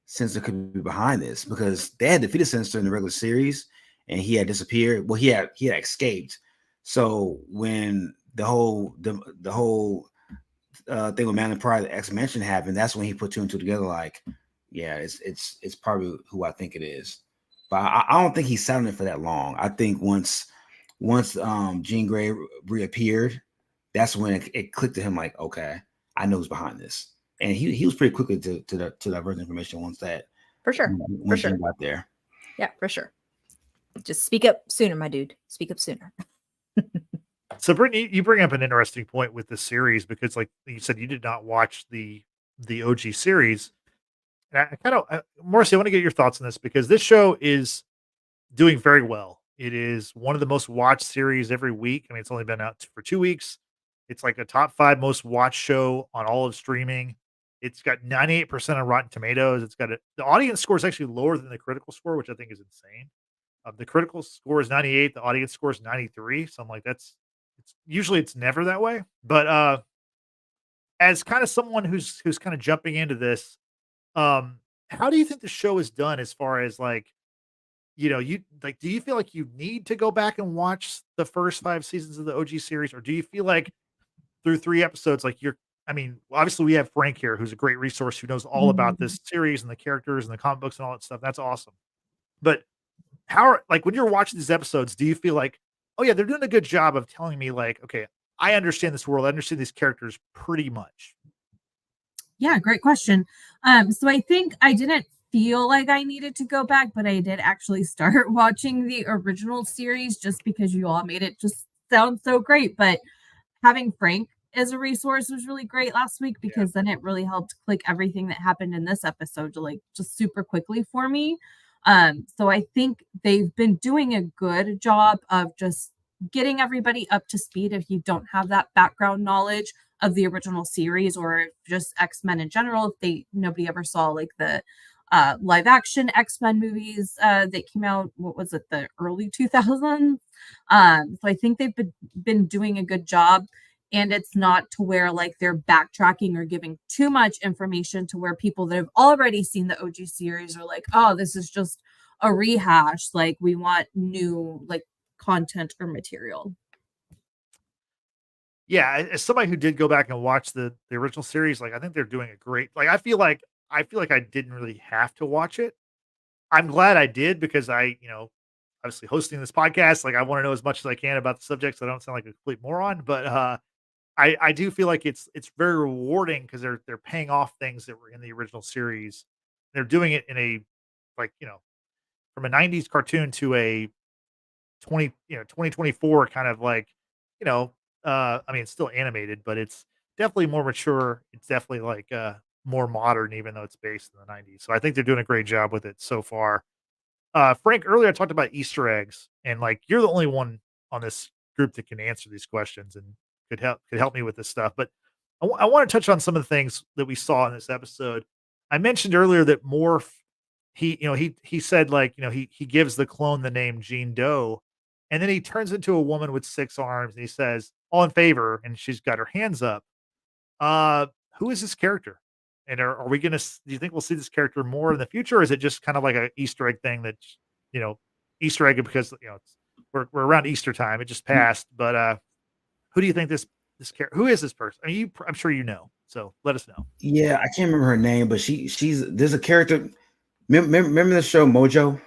C: Sinister could be behind this because they had defeated Sinister in the regular series, and he had disappeared. Well, he had escaped. So when the whole thing with Man in Pride, the X-Mention happened, that's when he put two and two together. Like, yeah, it's probably who I think it is. But I don't think he sat on it for that long. I think once Jean Grey reappeared, that's when it clicked to him. Like, okay, I know who's behind this, and he was pretty quickly to diverge information once that
B: For sure.
C: once Jean got there.
B: Yeah, for sure. Just speak up sooner, my dude. Speak up sooner.
A: So, Brittany, you bring up an interesting point with the series because, like you said, you did not watch the OG series. And I kind of, Marcy, I want to get your thoughts on this because this show is doing very well. It is one of the most watched series every week. I mean, it's only been out for 2 weeks. It's like a top 5 most watched show on all of streaming. It's got 98% on Rotten Tomatoes. The audience score is actually lower than the critical score, which I think is insane. The critical score is 98. The audience score is 93. So I'm like, it's never that way. But as kind of someone who's kind of jumping into this, how do you think the show is done as far as like, you like, do you feel like you need to go back and watch the first 5 seasons of the OG series, or do you feel like through 3 episodes, like I mean, obviously we have Frank here, who's a great resource, who knows all about this series and the characters and the comic books and all that stuff. That's awesome. But like when you're watching these episodes, do you feel like, oh yeah, they're doing a good job of telling me like, okay, I understand this world, I understand these characters pretty much.
D: Yeah, great question. So I think I didn't feel like I needed to go back, but I did actually start watching the original series just because you all made it just sound so great. But having Frank as a resource was really great last week because then it really helped click everything that happened in this episode to like just super quickly for me. So I think they've been doing a good job of just getting everybody up to speed if you don't have that background knowledge of the original series or just X-Men in general. If nobody ever saw like the live action X-Men movies that came out, what was it, the early 2000s? So I think they've been doing a good job, and it's not to where like they're backtracking or giving too much information to where people that have already seen the OG series are like, oh, this is just a rehash. Like we want new like content or material.
A: Yeah, as somebody who did go back and watch the original series, like I think they're doing a great. Like I feel like I didn't really have to watch it. I'm glad I did because obviously hosting this podcast, like I want to know as much as I can about the subject so I don't sound like a complete moron. But I do feel like it's very rewarding because they're paying off things that were in the original series. They're doing it in a like, from a 90s cartoon to a 2024 kind of like, I mean, it's still animated, but it's definitely more mature. It's definitely like more modern, even though it's based in the 90s. So I think they're doing a great job with it so far. Frank, earlier I talked about Easter eggs, and like you're the only one on this group that can answer these questions and could help me with this stuff. But I want to touch on some of the things that we saw in this episode. I mentioned earlier that Morph, he said like, he gives the clone the name Jean Doe, and then he turns into a woman with 6 arms and he says, all in favor, and she's got her hands up. Who is this character? And are we gonna do you think we'll see this character more in the future, or is it just kind of like a Easter egg thing that Easter egg because we're around Easter time, it just passed, but who do you think this character, who is this person? I mean, I'm sure so let us know.
C: Yeah, I can't remember her name, but there's a character. Remember the show Mojo?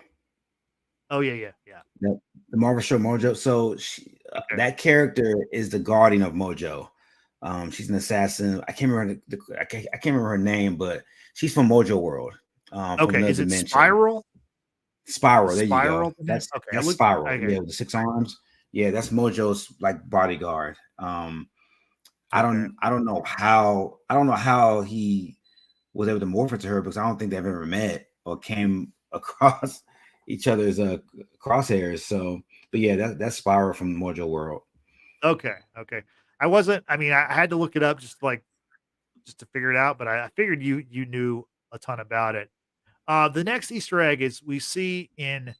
A: Oh yeah.
C: The Marvel show Mojo. So that character is the guardian of Mojo. She's an assassin. I can't remember I can't remember her name, but she's from Mojo World.
A: Okay, is it Spiral?
C: Spiral. There you go.
A: Okay,
C: That's Spiral.
A: okay.
C: Yeah, with the 6 arms. Yeah, that's Mojo's like bodyguard. I don't know how he was able to morph into her because I don't think they've ever met or came across each other's crosshairs. So, but yeah, that's Spiral from Mojo World.
A: Okay. I had to look it up just to figure it out, but I figured you knew a ton about it. The next Easter egg is we see in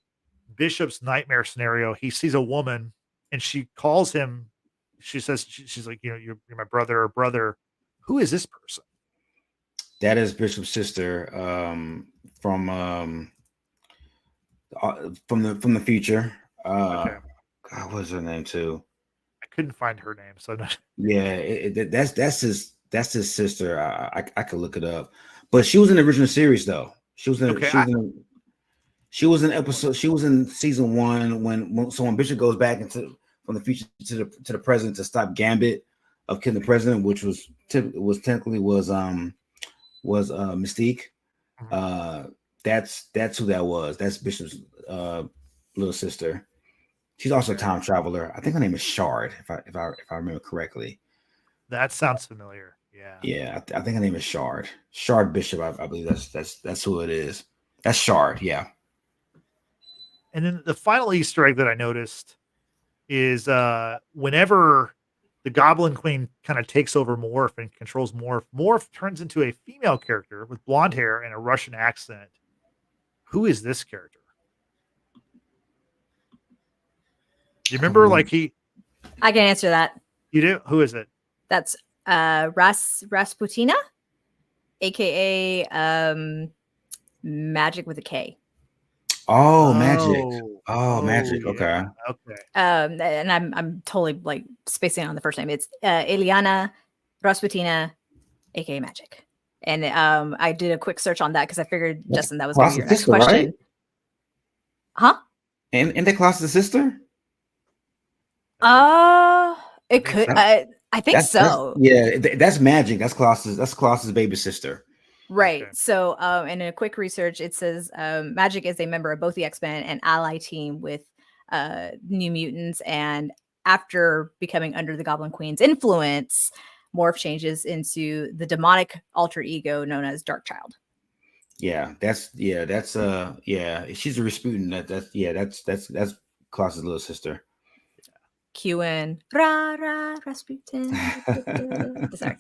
A: Bishop's nightmare scenario, he sees a woman and she calls him. She says, she's like, you're my brother or brother. Who is this person?
C: That is Bishop's sister from from the future.
A: Okay.
C: God, what's her name too?
A: I couldn't find her name, so
C: Yeah, that's his sister. I could look it up, but she was in the original series though.
A: okay.
C: She was in episode. She was in season 1 when Bishop goes back into from the future to the present to stop Gambit of killing the president, which was technically was Mystique. That's who that was. That's Bishop's little sister. She's also a time traveler. I think her name is Shard, if I remember correctly.
A: That sounds familiar. Yeah.
C: Yeah, I think her name is Shard. Shard Bishop. I believe that's who it is. That's Shard. Yeah.
A: And then the final Easter egg that I noticed is whenever the Goblin Queen kind of takes over Morph and controls Morph, Morph turns into a female character with blonde hair and a Russian accent. Who is this character? Do you remember like
B: I can answer that.
A: You do? Who is it?
B: That's Rasputina, aka Magic with a K.
C: Oh, Magic. Oh, Magic.
A: Yeah.
C: Okay.
A: Okay.
B: And I'm totally like spacing on the first name. It's Ileana Rasputina, aka Magic. And I did a quick search on that because I figured, Justin, that was going to be your next question. Right?
C: Huh? And the Colossus' sister?
B: It could. I think so.
C: That's Magic. That's Colossus' baby sister.
B: Right. Okay. So, in a quick research, it says Magic is a member of both the X-Men and ally team with New Mutants, and after becoming under the Goblin Queen's influence, Morph changes into the demonic alter ego known as Darkchild.
C: She's a Rasputin. That's Colossus' little sister.
B: QN Rasputin. Sorry.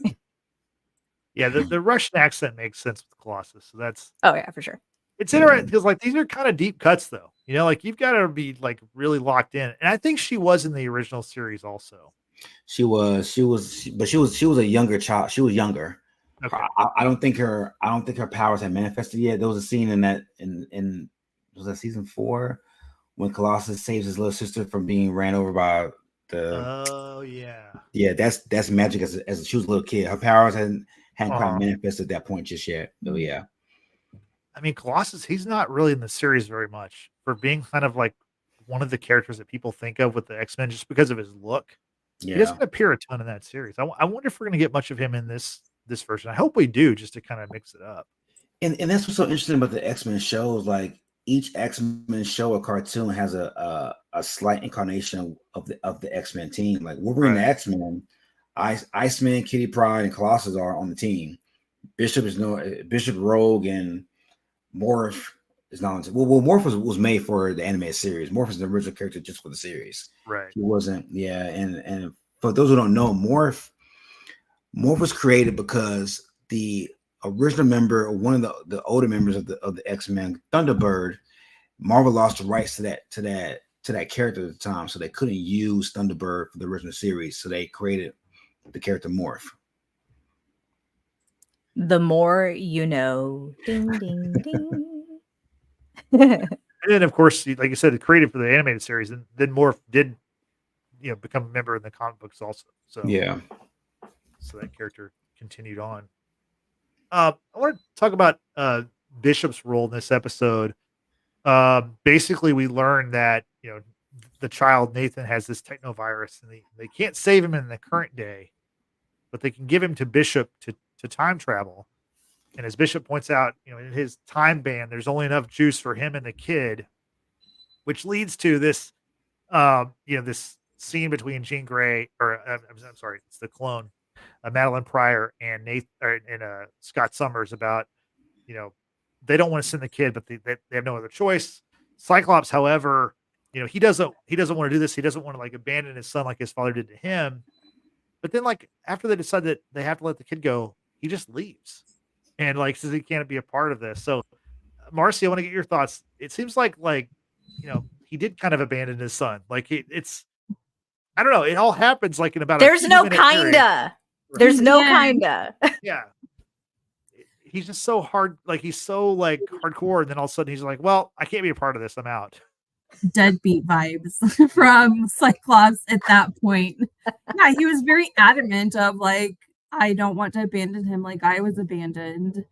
A: Yeah, the Russian accent makes sense with Colossus. So that's
B: for sure.
A: It's interesting because like these are kind of deep cuts though. You know, like you've got to be like really locked in. And I think she was in the original series also. She was
C: a younger child. She was younger.
A: Okay.
C: I don't think her powers had manifested yet. There was a scene in was that season 4 when Colossus saves his little sister from being ran over by that's Magic as she was a little kid. Her powers hadn't quite manifested at that point just yet. So yeah.
A: I mean, Colossus, he's not really in the series very much for being kind of like one of the characters that people think of with the X-Men just because of his look. Yeah. He doesn't appear a ton in that series. I wonder if we're going to get much of him in this version. I hope we do, just to kind of mix it up.
C: And that's what's so interesting about the X-Men shows. Like each X-Men show or cartoon has a slight incarnation of the X-Men team. Like Wolverine, the X-Men, Iceman, Kitty Pryde, and Colossus are on the team. Bishop, Rogue, and Morph is not. Well, Morph was made for the animated series. Morph is the original character just for the series.
A: Right.
C: He wasn't. Yeah, and for those who don't know, Morph was created because the original member, or one of the older members of the X-Men, Thunderbird, Marvel lost the rights to that character at the time, so they couldn't use Thunderbird for the original series. So they created the character Morph.
B: The more you know. Ding, ding, ding.
A: And then, of course, like you said, created for the animated series, and then Morph did, become a member in the comic books also. So
C: yeah,
A: so that character continued on. I want to talk about Bishop's role in this episode. Basically, we learned that the child Nathan has this technovirus, and they can't save him in the current day, but they can give him to Bishop to time travel. And as Bishop points out, in his time band, there's only enough juice for him and the kid, which leads to this, this scene between Jean Grey, or I'm sorry, it's the clone, Madeline Pryor and Scott Summers about, they don't want to send the kid, but they have no other choice. Cyclops, however, he doesn't want to do this. He doesn't want to like abandon his son like his father did to him. But then, like, after they decide that they have to let the kid go, he just leaves and like says he can't be a part of this. So, Marcy, I want to get your thoughts. It seems like he did kind of abandon his son. Like it's, I don't know. It all happens like in about.
B: There's no kinda. There's no kinda.
A: Yeah. he's just so hard, like he's so like hardcore, and then all of a sudden he's like, well, I can't be a part of this. I'm out.
D: Deadbeat vibes from Cyclops at that point. Yeah, he was very adamant of like, I don't want to abandon him like I was abandoned,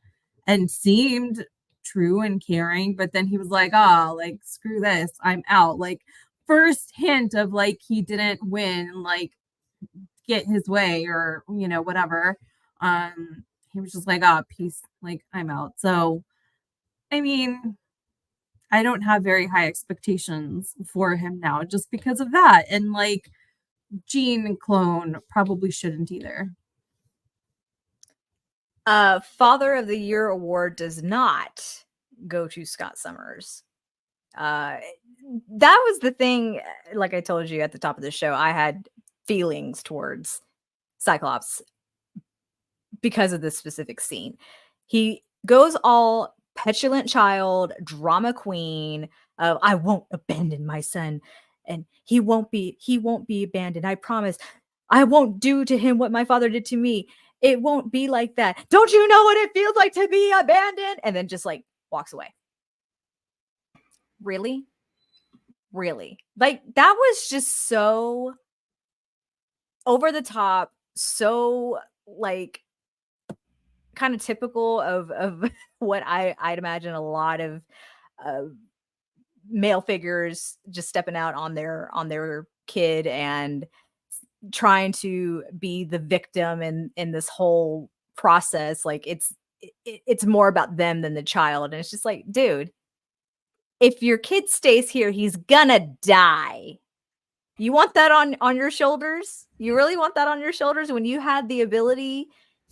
D: and seemed true and caring, but then he was like, oh, like screw this, I'm out. Like first hint of like he didn't win, like get his way or whatever. He was just like, oh, peace, like I'm out. So I mean, I don't have very high expectations for him now just because of that. And like Gene clone probably shouldn't either.
B: Father of the Year award does not go to Scott Summers. That was the thing, like I told you at the top of the show, I had feelings towards Cyclops because of this specific scene. He goes all petulant child, drama queen of I won't abandon my son, and he won't be abandoned. I promise. I won't do to him what my father did to me. It won't be like that. Don't you know what it feels like to be abandoned? And then just like walks away. Really? Really? Like that was just so over the top, so like kind of typical of what I'd imagine a lot of male figures just stepping out on their kid and trying to be the victim in this whole process. Like it's more about them than the child, and it's just like, dude, if your kid stays here, he's gonna die. You want that on your shoulders? You really want that on your shoulders when you had the ability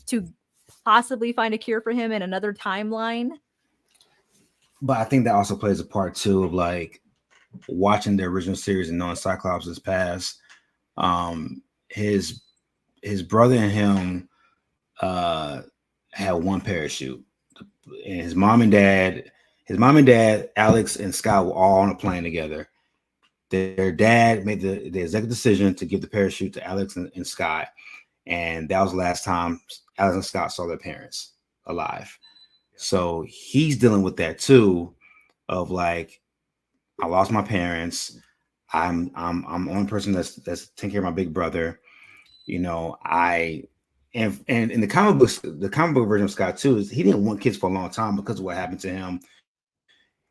B: to possibly find a cure for him in another timeline?
C: But I think that also plays a part too of like watching the original series and knowing Cyclops' past. His brother and him had one parachute, and his mom and dad, Alex and Scott were all on a plane together. Their dad made the executive decision to give the parachute to Alex and Scott, and that was the last time Alex and Scott saw their parents alive. So he's dealing with that too, of like, I lost my parents. I'm one person that's taking care of my big brother. And in the comic books, the comic book version of Scott too, is he didn't want kids for a long time because of what happened to him.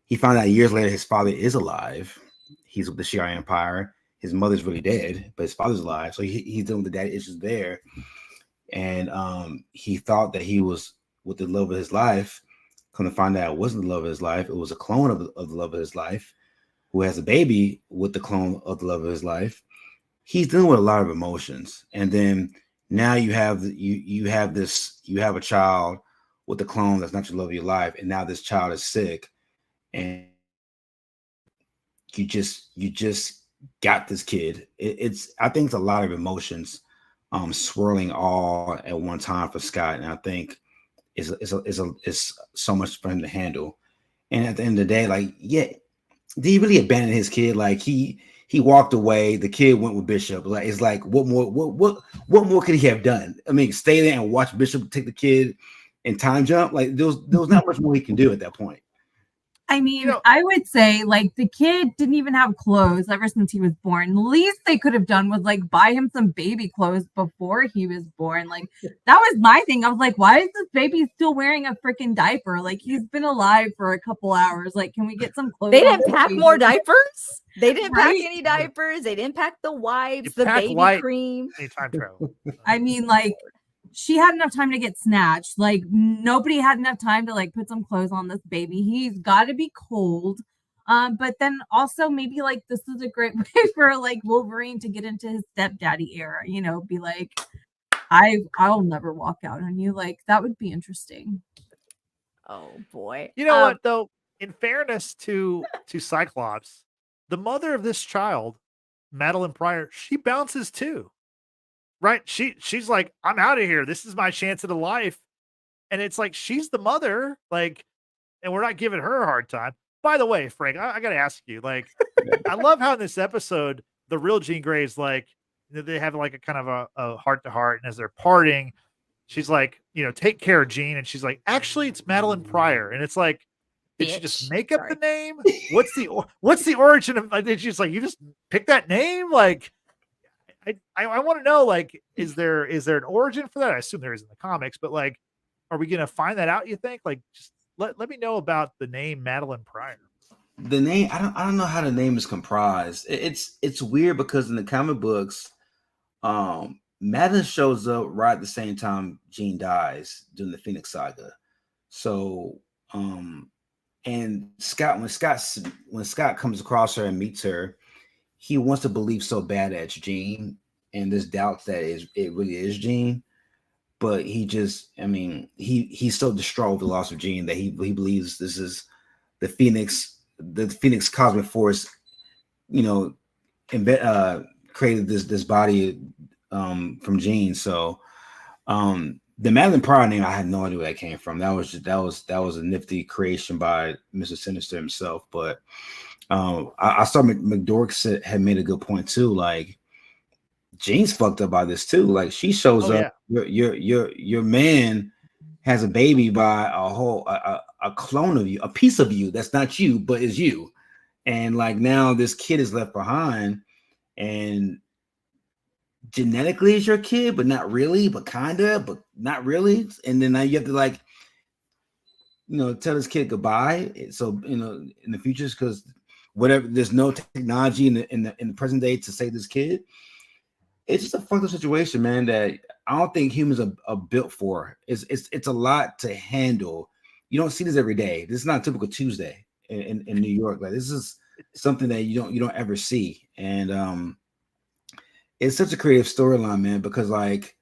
C: He found out years later his father is alive. He's with the Shi'ar Empire. His mother's really dead, but his father's alive. So he's dealing with the daddy issues there. And he thought that he was with the love of his life. Come to find out it wasn't the love of his life. It was a clone of the love of his life, who has a baby with the clone of the love of his life. He's dealing with a lot of emotions. And then now you have a child with a clone that's not your love of your life, and now this child is sick, and you just got this kid. I think it's a lot of emotions swirling all at one time for Scott, and I think it's so much for him to handle. And at the end of the day, like, yeah, did he really abandon his kid? Like he walked away, the kid went with Bishop. Like, it's like, what more could he have done? I mean, stay there and watch Bishop take the kid and time jump. Like there was not much more he can do at that point.
D: I mean, I would say like the kid didn't even have clothes ever since he was born. The least they could have done was like buy him some baby clothes before he was born. Like that was my thing. I was like, why is this baby still wearing a freaking diaper? Like he's been alive for a couple hours. Like, can we get some clothes?
B: They didn't pack more diapers. They didn't pack
D: Right?
B: any diapers. They didn't pack the wipes,
A: You
B: the
A: pack
B: baby
A: light.
B: cream.
A: Any time travel.
D: I mean, like she had enough time to get snatched. Like nobody had enough time to like put some clothes on this baby. He's got to be cold. But then also maybe like this is a great way for like Wolverine to get into his stepdaddy era. Be like, I'll never walk out on you. Like that would be interesting.
B: Oh boy.
A: You know what though? In fairness to Cyclops, the mother of this child, Madeline Pryor, she bounces too. Right? She's like, I'm out of here. This is my chance at a life. And it's like she's the mother, like, and we're not giving her a hard time. By the way, Frank, I gotta ask you, like, I love how in this episode the real Jean Grey is like, they have like a kind of a heart to heart, and as they're parting, she's like, take care, Jean. And she's like, actually, it's Madeline Pryor. And it's like, did she just
B: Bitch.
A: make up
B: Sorry.
A: the name? What's the origin of? Like, she's like, you just pick that name? Like, I want to know, like, is there an origin for that? I assume there is in the comics, but like, are we gonna find that out? You think? Like, just let me know about the name Madeline Pryor.
C: The name, I don't know how the name is comprised. It's weird because in the comic books, Madeline shows up right at the same time Jean dies during the Phoenix Saga. So, and when Scott comes across her and meets her, he wants to believe so bad that it's Jean, and there's doubts that it really is Jean. But he's so distraught with the loss of Jean that he believes this is the Phoenix Cosmic Force, created this body from Jean. So the Madeline Pryor name, I had no idea where that came from. That was a nifty creation by Mr. Sinister himself. But I saw McDork had made a good point too. Like, Jean's fucked up by this too. Like, she shows up, your man has a baby by a clone of you, a piece of you that's not you, but is you. And like, now this kid is left behind, and genetically is your kid, but not really, but kinda, but not really. And then now you have to, like, tell this kid goodbye. So, in the future, because whatever, there's no technology in the present day to save this kid. It's just a fucked up situation, man, that I don't think humans are built for. It's a lot to handle. You don't see this every day. This is not a typical Tuesday in New York. Like, this is something that you don't ever see. And it's such a creative storyline, man, because like,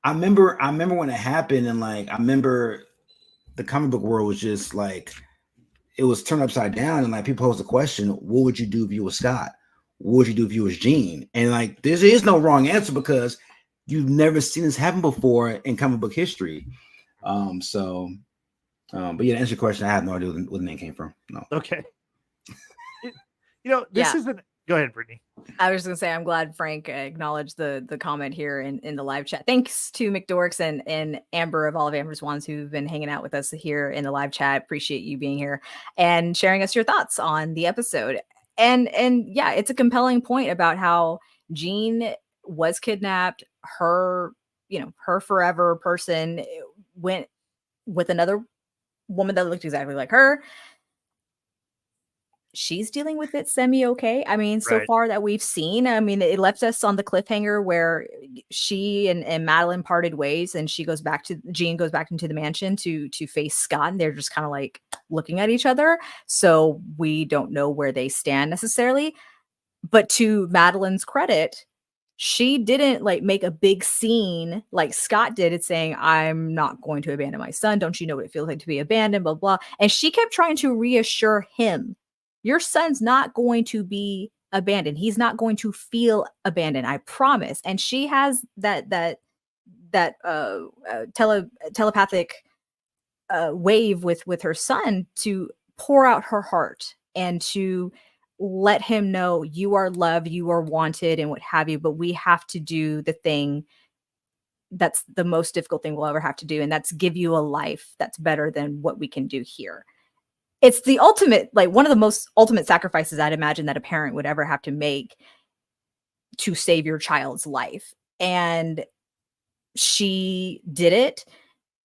C: I remember when it happened, and like, I remember the comic book world was just like, it was turned upside down, and like, people posed the question, what would you do if you were Scott? What would you do if you was Jean? And like, there is no wrong answer because you've never seen this happen before in comic book history. But yeah, to answer your question, I have no idea where the name came from. No.
A: Okay. This isn't. Go ahead, Brittany.
B: I was just gonna say, I'm glad Frank acknowledged the comment here in the live chat. Thanks to McDorks and Amber of all of Amber's Wands, who've been hanging out with us here in the live chat. Appreciate you being here and sharing us your thoughts on the episode. And yeah, it's a compelling point about how Jean was kidnapped. Her forever person went with another woman that looked exactly like her. She's dealing with it semi-okay. I mean, so far that we've seen, I mean, it left us on the cliffhanger where she and Madeline parted ways, and Jean goes back into the mansion to face Scott, and they're just kind of like looking at each other. So we don't know where they stand necessarily. But to Madeline's credit, she didn't like make a big scene like Scott did. It's saying, I'm not going to abandon my son. Don't you know what it feels like to be abandoned, blah, blah. And she kept trying to reassure him, your son's not going to be abandoned. He's not going to feel abandoned. I promise. And she has that telepathic wave with her son to pour out her heart and to let him know you are loved, you are wanted, and what have you. But we have to do the thing that's the most difficult thing we'll ever have to do, and that's give you a life that's better than what we can do here. It's the ultimate, like one of the most ultimate sacrifices I'd imagine that a parent would ever have to make to save your child's life. And she did it.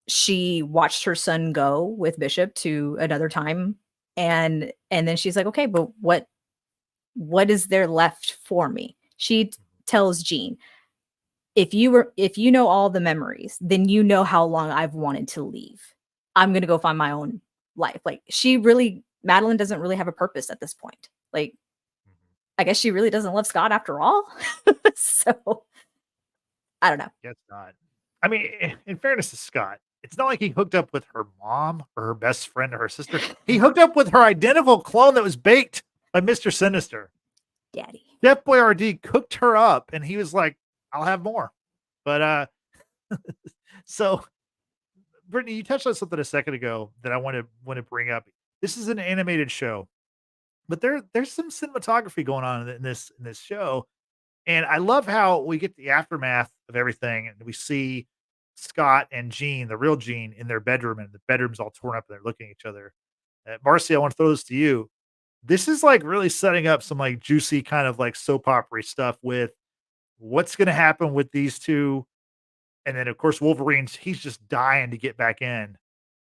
B: She watched her son go with Bishop to another time. And then she's like, okay, but what is there left for me? She tells Jean, if you know all the memories, then you know how long I've wanted to leave. I'm going to go find my own life. Like, Madeline doesn't really have a purpose at this point. Like, I guess she really doesn't love Scott after all. So I don't know.
A: Yeah, it's not. I mean, in fairness to Scott, it's not like he hooked up with her mom or her best friend or her sister. He hooked up with her identical clone that was baked by Mr. Sinister.
B: Daddy.
A: Chef Boyardee cooked her up, and he was like, I'll have more. But so Brittany, you touched on something a second ago that I want to bring up. This is an animated show, but there's some cinematography going on in this show, And I love how we get the aftermath of everything, and we see Scott and Jean, the real Jean, in their bedroom, and the bedroom's all torn up, and they're looking at each other. Marcy, I want to throw this to you. This is like really setting up some like juicy kind of like soap opera stuff with what's going to happen with these two, and then of course Wolverine's he's just dying to get back in.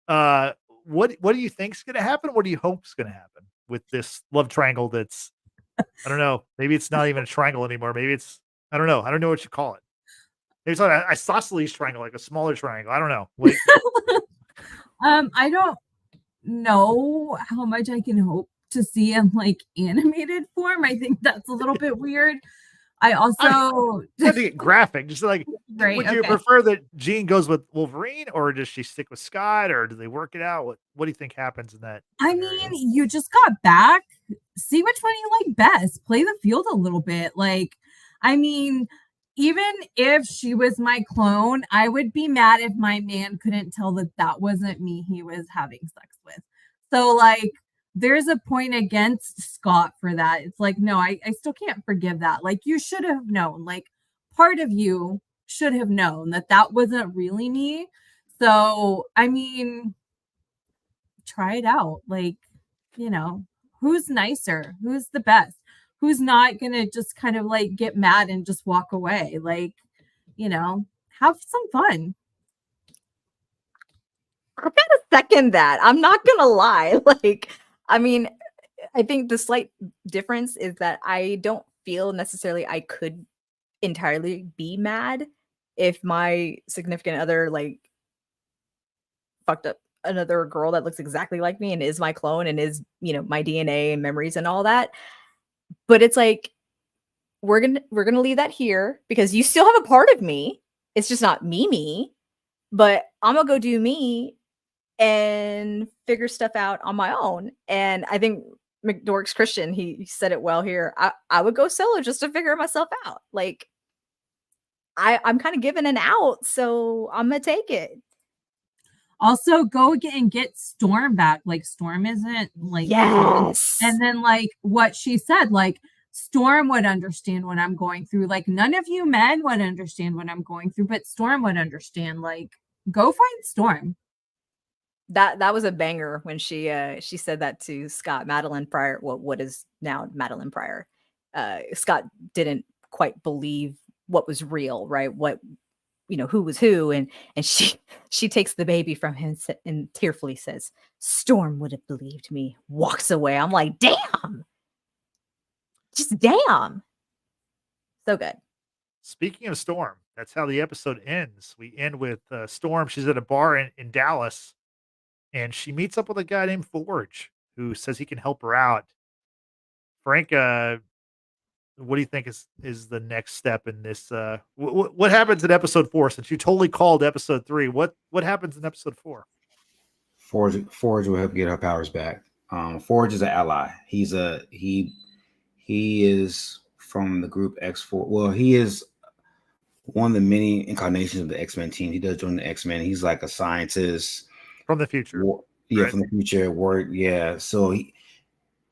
A: Uh, what do you think's going to happen? What do you hope's going to happen with this love triangle? That's I don't know. Maybe it's not even a triangle anymore. Maybe it's I don't know. I don't know what you call it. Maybe it's like a isosceles triangle, like a smaller triangle. I don't know. What,
D: I don't know how much I can hope to see in like animated form. I think that's a little bit weird. I also
A: have to get graphic. Just like,
D: right,
A: would you
D: okay.
A: prefer that Jean goes with Wolverine, or does she stick with Scott, or do they work it out? What do you think happens in that?
D: I
A: scenario?
D: mean, you just got back. See which one you like best. Play the field a little bit. Like, I mean, even if she was my clone, I would be mad if my man couldn't tell that that wasn't me he was having sex with. So, like, there's a point against Scott for that. It's like, no, I still can't forgive that. Like, you should have known. Like, part of you should have known that that wasn't really me. So, I mean, try it out. Like, you know, who's nicer? Who's the best? Who's not going to just kind of like get mad and just walk away? Like, you know, have some fun.
B: I gotta second that. I'm not gonna lie. Like, I mean, I think the slight difference is that I don't feel necessarily I could entirely be mad if my significant other like fucked up another girl that looks exactly like me and is my clone and is, you know, my DNA and memories and all that. But it's like we're gonna leave that here because you still have a part of me. It's just not me, but I'm gonna go do me and figure stuff out on my own. And I think McDork's Christian, he said it well here. I would go solo just to figure myself out. Like I'm kind of given an out, so I'm gonna take it.
D: Also, go and get Storm back. Like, Storm isn't like,
B: yes.
D: And then, like, what she said, like, Storm would understand what I'm going through. Like, none of you men would understand what I'm going through, but Storm would understand. Like, go find Storm.
B: That was a banger when she said that to Scott. Madeline Pryor, what is now Madeline Pryor. Scott didn't quite believe what was real, right? What, you know, who was who, and she takes the baby from him and tearfully says, "Storm would have believed me." Walks away. I'm like, damn, just damn, so good.
A: Speaking of Storm, that's how the episode ends. We end with Storm. She's at a bar in Dallas, and she meets up with a guy named Forge who says he can help her out. Frank, what do you think is the next step in this? What happens in episode 4? Since you totally called episode 3, what happens in episode 4?
C: Forge will help get her powers back. Forge is an ally. He is from the group X4. Well, he is one of the many incarnations of the X-Men team. He does join the X-Men. He's like a scientist
A: from the future.
C: Right? From the future. So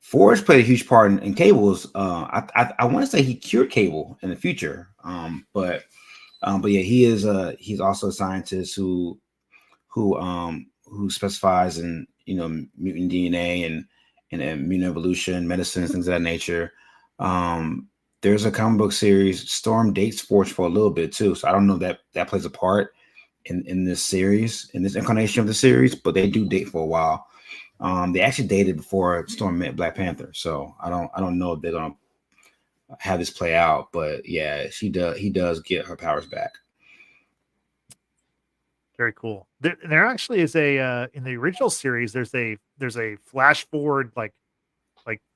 C: Forge played a huge part in Cable's. I want to say he cured Cable in the future. But yeah, he's also a scientist who specifies in, you know, mutant DNA and immune evolution, medicine, things of that nature. There's a comic book series. Storm dates Forge for a little bit too, so I don't know if that plays a part in this series, in this incarnation of the series, but they do date for a while. They actually dated before Storm met Black Panther, so I don't know if they're gonna have this play out, but yeah, he does get her powers back.
A: Very cool. There actually is a in the original series. There's a flash forward like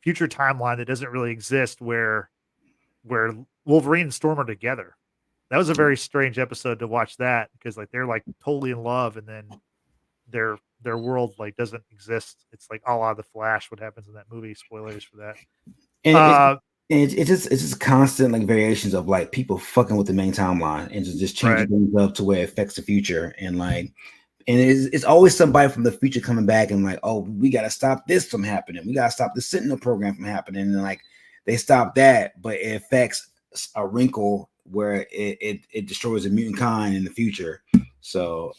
A: future timeline that doesn't really exist where Wolverine and Storm are together. That was a very strange episode to watch that because like they're like totally in love and then their world like doesn't exist. It's like all out of the Flash. What happens in that movie? Spoilers for that.
C: And it's just constant like variations of like people fucking with the main timeline and just changing things up to where it affects the future and it's always somebody from the future coming back and like, oh, we got to stop this from happening. We got to stop the Sentinel program from happening. And like they stop that, but it affects a wrinkle where it destroys a mutant kind in the future. So,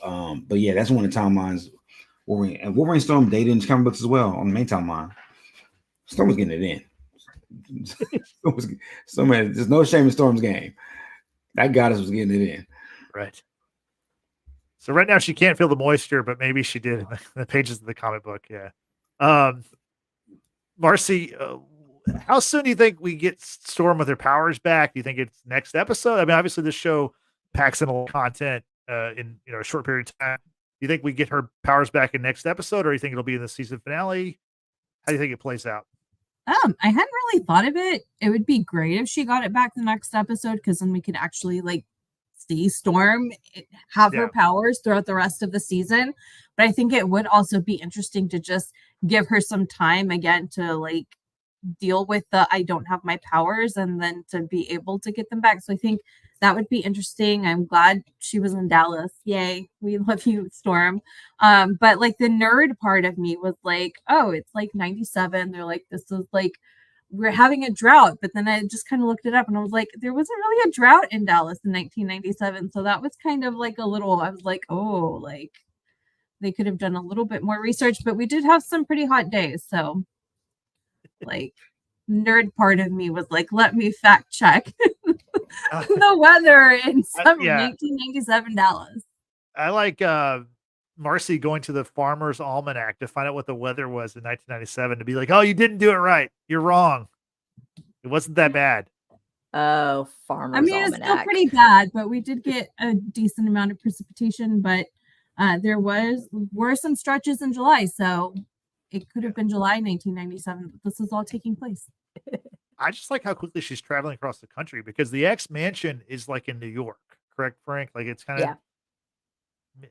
C: but yeah, that's one of the timelines. Wolverine Storm dated in comic books as well on the main timeline. Storm was getting it in. There's no shame in Storm's game. That goddess was getting it in.
A: Right. So right now she can't feel the moisture, but maybe she did in the pages of the comic book. Yeah. Marcy, how soon do you think we get Storm with her powers back? Do you think it's next episode? I mean, obviously this show packs in a lot of content in a short period of time. Do you think we get her powers back in next episode, or do you think it'll be in the season finale? How do you think it plays out?
D: I hadn't really thought of it. It would be great if she got it back the next episode, because then we could actually like see Storm have her powers throughout the rest of the season. But I think it would also be interesting to just give her some time again to like deal with the I don't have my powers, and then to be able to get them back. So I think that would be interesting. I'm glad she was in Dallas. Yay, we love you, Storm. But like the nerd part of me was like, oh, it's like 97. They're like, this is like, we're having a drought. But then I just kind of looked it up and I was like, there wasn't really a drought in Dallas in 1997. So that was kind of like a little, I was like, oh, like they could have done a little bit more research, but we did have some pretty hot days. So like nerd part of me was like, let me fact check the weather in summer 1997 Dallas.
A: I like Marcy going to the Farmer's Almanac to find out what the weather was in 1997 to be like, oh, you didn't do it right. You're wrong. It wasn't that bad.
B: Oh, Farmer's
D: Almanac. It's still pretty bad, but we did get a decent amount of precipitation, but there were some stretches in July, so it could have been July 1997 that this is all taking place.
A: I just like how quickly she's traveling across the country, because the X mansion is like in New York, correct, Frank? Like it's kind of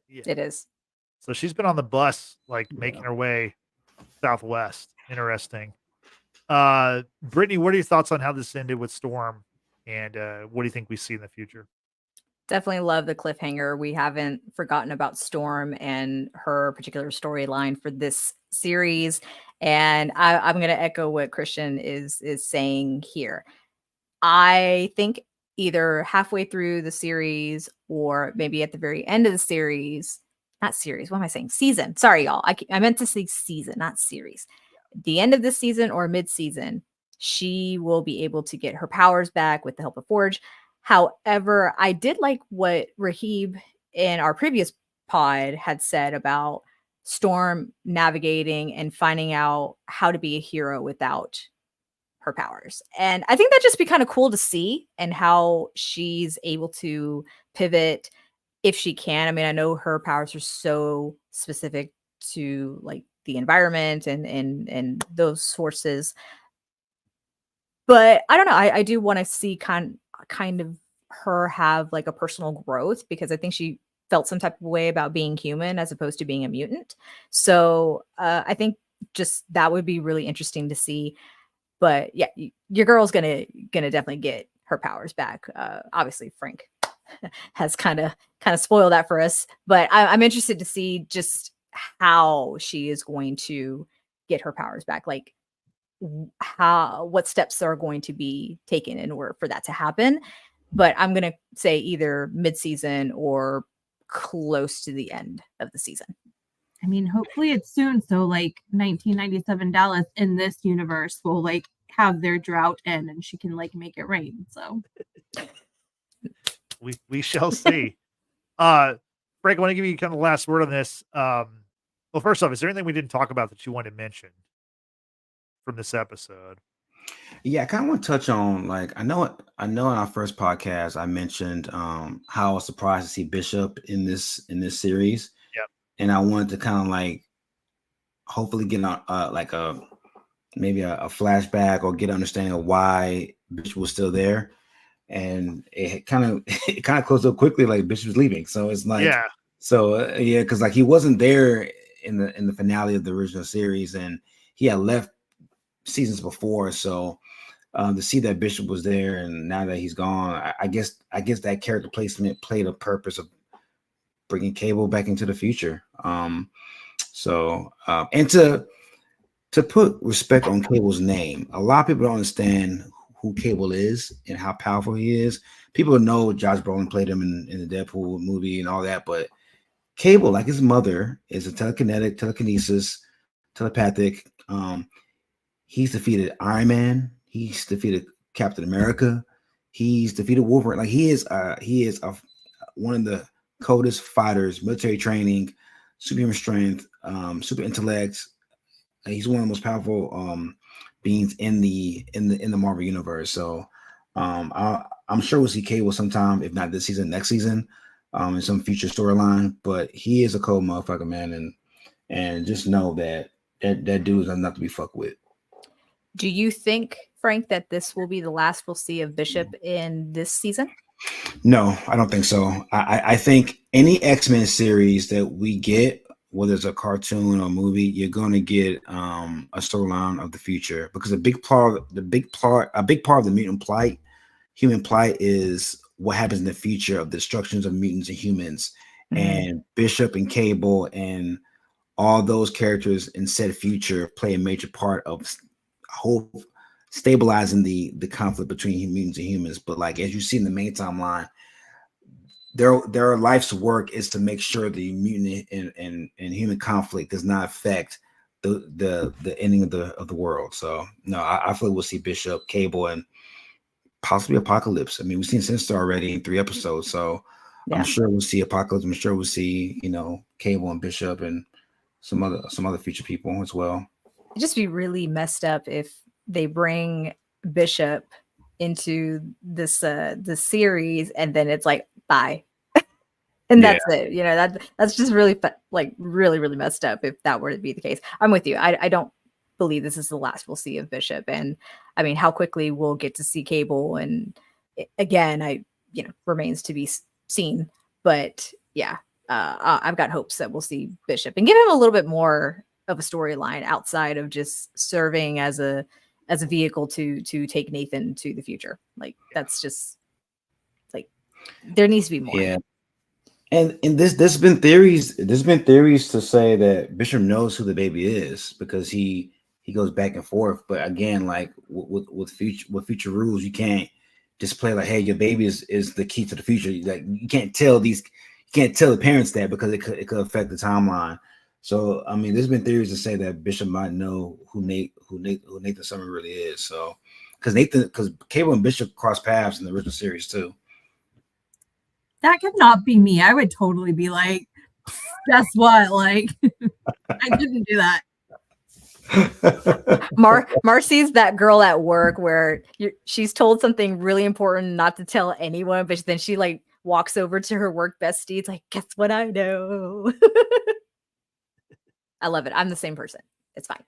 B: it is.
A: So she's been on the bus, like making her way southwest. Interesting. Brittany, what are your thoughts on how this ended with Storm, and what do you think we see in the future?
B: Definitely love the cliffhanger. We haven't forgotten about Storm and her particular storyline for this series. And I'm going to echo what Christian is saying here. I think either halfway through the series or maybe at the very end of the series, not series, what am I saying? Season. Sorry, y'all. I meant to say season, not series. The end of this season or mid-season, she will be able to get her powers back with the help of Forge. However, I did like what Rahib in our previous pod had said about Storm navigating and finding out how to be a hero without her powers. And I think that'd just be kind of cool to see, and how she's able to pivot if she can. I mean, I know her powers are so specific to like the environment and those sources. But I don't know. I do want to see kind of her have like a personal growth, because I think she felt some type of way about being human as opposed to being a mutant. So I think just that would be really interesting to see. But yeah, your girl's gonna definitely get her powers back. Obviously, Frank has kind of spoiled that for us. But I'm interested to see just how she is going to get her powers back. Like what steps are going to be taken in order for that to happen. But I'm going to say either mid-season or close to the end of the season.
D: I mean, hopefully it's soon. So like 1997 Dallas in this universe will like have their drought end and she can like make it rain. So
A: we shall see. Frank, I want to give you kind of the last word on this. Well, first off, is there anything we didn't talk about that you want to mention from this episode?
C: Yeah, I kind of want to touch on, like, I know in our first podcast I mentioned how I was surprised to see Bishop in this series.
A: Yep.
C: And I wanted to kind of like hopefully get like maybe a flashback or get an understanding of why Bishop was still there. And it kind of closed up quickly, like Bishop was leaving. So it's like, because like he wasn't there in the finale of the original series, and he had left seasons before. So to see that Bishop was there and now that he's gone, I guess that character placement played a purpose of bringing Cable back into the future. And to put respect on Cable's name, a lot of people don't understand who Cable is and how powerful he is. People know Josh Brolin played him in the Deadpool movie and all that, but Cable, like his mother, is a telekinesis, telepathic. He's defeated Iron Man. He's defeated Captain America. He's defeated Wolverine. Like he is one of the coldest fighters, military training, superhuman strength, super intellect. He's one of the most powerful beings in the Marvel universe. So I'm sure we'll see Cable sometime, if not this season, next season, in some future storyline. But he is a cold motherfucker, man, and just know that dude is not to be fucked with.
B: Do you think, Frank, that this will be the last we'll see of Bishop in this season?
C: No, I don't think so. I think any X-Men series that we get, whether it's a cartoon or a movie, you're going to get a storyline of the future, because a big part of the human plight is what happens in the future of the destructions of mutants and humans. And Bishop and Cable and all those characters in said future play a major part of whole stabilizing the conflict between mutants and humans. But like, as you see in the main timeline, their life's work is to make sure the mutant and human conflict does not affect the ending of the world. So no, I feel we'll see Bishop, Cable, and possibly Apocalypse. I mean, we've seen Sinister already in 3 episodes, so yeah. I'm sure we'll see Apocalypse. I'm sure we'll see, Cable and Bishop and some other future people as well.
B: It'd just be really messed up if they bring Bishop into this series and then it's like, bye. And that's it. That's just really really messed up if that were to be the case. I'm with you. I don't believe this is the last we'll see of Bishop. And I mean, how quickly we'll get to see Cable, and again, remains to be seen. But yeah, I've got hopes that we'll see Bishop and give him a little bit more of a storyline outside of just serving as a vehicle to take Nathan to the future. Like, that's just like, there needs to be more.
C: Yeah. And there's been theories to say that Bishop knows who the baby is, because he goes back and forth. But again, like with future rules, you can't just play like, hey, your baby is the key to the future. Like, you can't tell the parents that, because it could affect the timeline. So I mean, there's been theories to say that Bishop might know who Nathan Summer really is. So because Cable and Bishop cross paths in the original series too.
D: That could not be me. I would totally be like, guess what? Like, I didn't do that.
B: Marcy's that girl at work where she's told something really important not to tell anyone, but then she like walks over to her work bestie. It's like, guess what I know? I love it. I'm the same person. It's fine.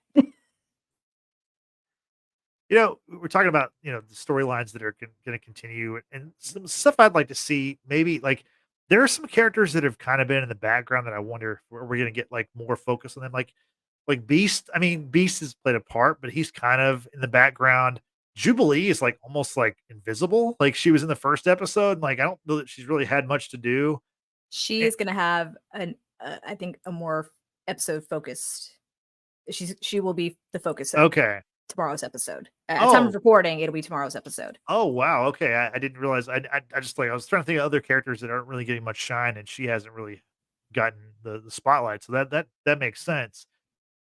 A: We're talking about, the storylines that are going to continue, and some stuff I'd like to see. Maybe like there are some characters that have kind of been in the background that I wonder if we're going to get like more focus on them. Like Beast. I mean, Beast has played a part, but he's kind of in the background. Jubilee is like almost like invisible. Like, she was in the first episode. And like, I don't know that she's really had much to do.
B: She is going to have I think a more episode focused. She will be the focus.
A: Okay.
B: Tomorrow's episode. At time of recording, it'll be tomorrow's episode.
A: Oh wow, okay. I didn't realize. I just I was trying to think of other characters that aren't really getting much shine, and she hasn't really gotten the spotlight. So that makes sense.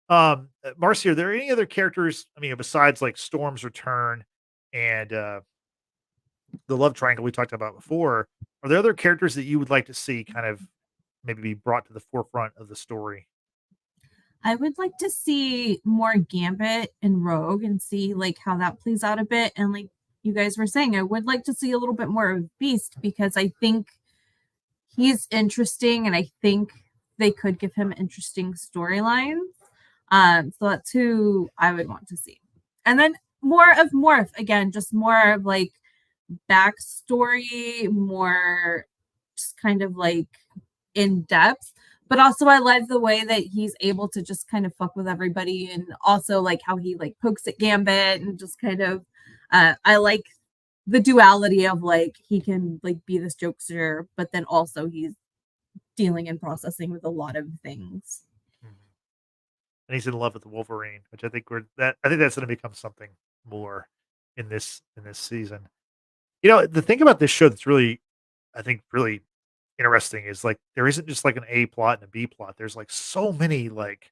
A: Marcy, are there any other characters? I mean, besides like Storm's return and the love triangle we talked about before, are there other characters that you would like to see kind of maybe be brought to the forefront of the story?
D: I would like to see more Gambit and Rogue and see like how that plays out a bit. And like you guys were saying, I would like to see a little bit more of Beast, because I think he's interesting and I think they could give him interesting storylines. So that's who I would want to see. And then more of Morph, again, just more of like backstory, more just kind of like in depth. But also I like the way that he's able to just kind of fuck with everybody, and also like how he like pokes at Gambit and just kind of I like the duality of like he can like be this jokester, but then also he's dealing and processing with a lot of things.
A: And he's in love with Wolverine, which I think that's going to become something more in this season. You know, the thing about this show that's really, I think, really interesting is like there isn't just like an A plot and a B plot. There's like so many like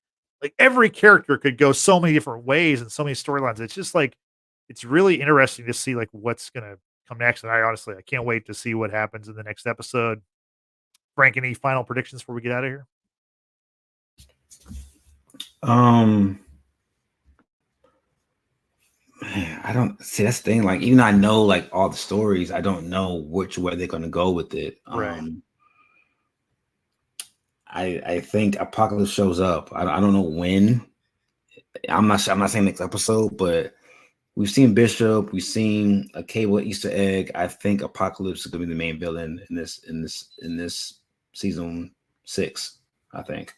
A: every character could go so many different ways and so many storylines. It's just like it's really interesting to see like what's gonna come next. And I can't wait to see what happens in the next episode. Frank, any final predictions before we get out of here?
C: Man, I don't see that's the thing. Like, even though I know like all the stories, I don't know which way they're gonna go with it.
A: Right.
C: I think Apocalypse shows up. I don't know when. I'm not saying next episode, but we've seen Bishop, we've seen a Cable Easter egg. I think Apocalypse is gonna be the main villain in this season 6. I think.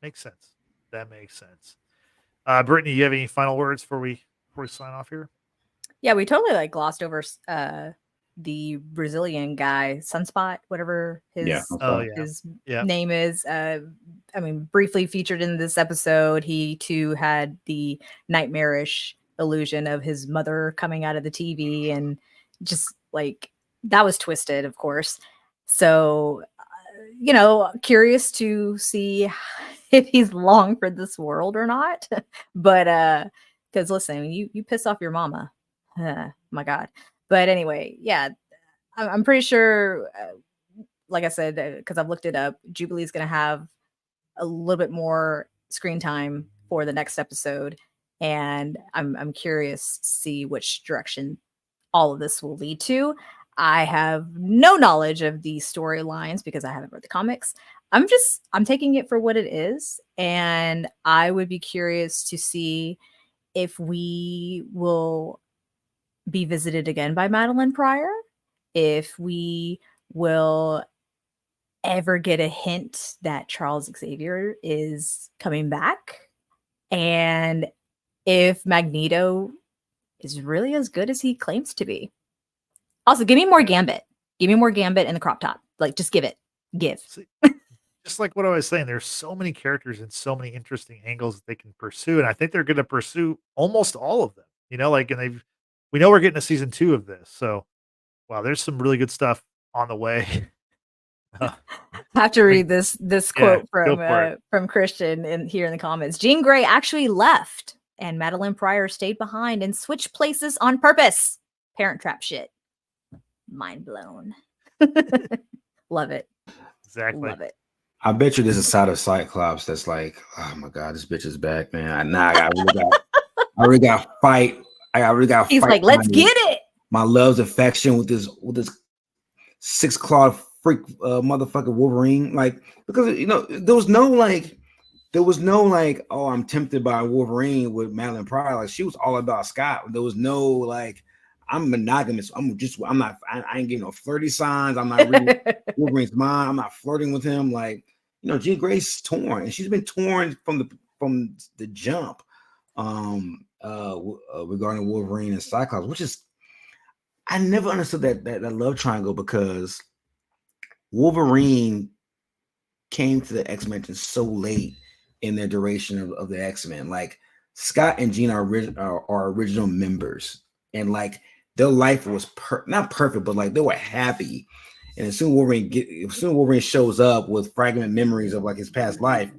A: Makes sense. That makes sense. Brittany, you have any final words before we sign off here?
B: Yeah, we totally like glossed over the Brazilian guy, Sunspot, whatever his name is. I mean, briefly featured in this episode, he too had the nightmarish illusion of his mother coming out of the TV, and just like that was twisted, of course. So, curious to see if he's long for this world or not. But because listen, you piss off your mama, my God. But anyway, yeah, I'm pretty sure, like I said, because I've looked it up, Jubilee's going to have a little bit more screen time for the next episode, and I'm curious to see which direction all of this will lead to. I have no knowledge of these storylines because I haven't read the comics. I'm taking it for what it is, and I would be curious to see if we will be visited again by Madeline Pryor, if we will ever get a hint that Charles Xavier is coming back, and if Magneto is really as good as he claims to be. Also, give me more Gambit. Give me more Gambit in the crop top. Like, just give.
A: See, just like what I was saying, there's so many characters and so many interesting angles that they can pursue, and I think they're going to pursue almost all of them. You know, like, and we know we're getting a season 2 of this, so wow, there's some really good stuff on the way.
B: I have to read this quote from Christian here in the comments. Jean Grey actually left, and Madeline Pryor stayed behind and switched places on purpose. Parent Trap shit. Mind blown. Love it.
A: Exactly.
B: Love it.
C: I bet you there's a side of Cyclops that's like, oh my God, this bitch is back, man. I really got to fight. I really got to fight.
B: He's like, let's get it.
C: My love's affection with this 6-clawed freak motherfucker Wolverine. Like, because there was no like, oh, I'm tempted by Wolverine with Madeline Pryor. Like, she was all about Scott. There was no like, I'm monogamous. I ain't getting no flirty signs. I'm not reading Wolverine's mind. I'm not flirting with him. Like, Jean Grey's torn, and she's been torn from the jump regarding Wolverine and Cyclops, which is, I never understood that love triangle, because Wolverine came to the X-Men so late in their duration of the X-Men. Like, Scott and Jean are original members, and like their life was not perfect, but like they were happy. And as soon as Wolverine shows up with fragment memories of like his past life,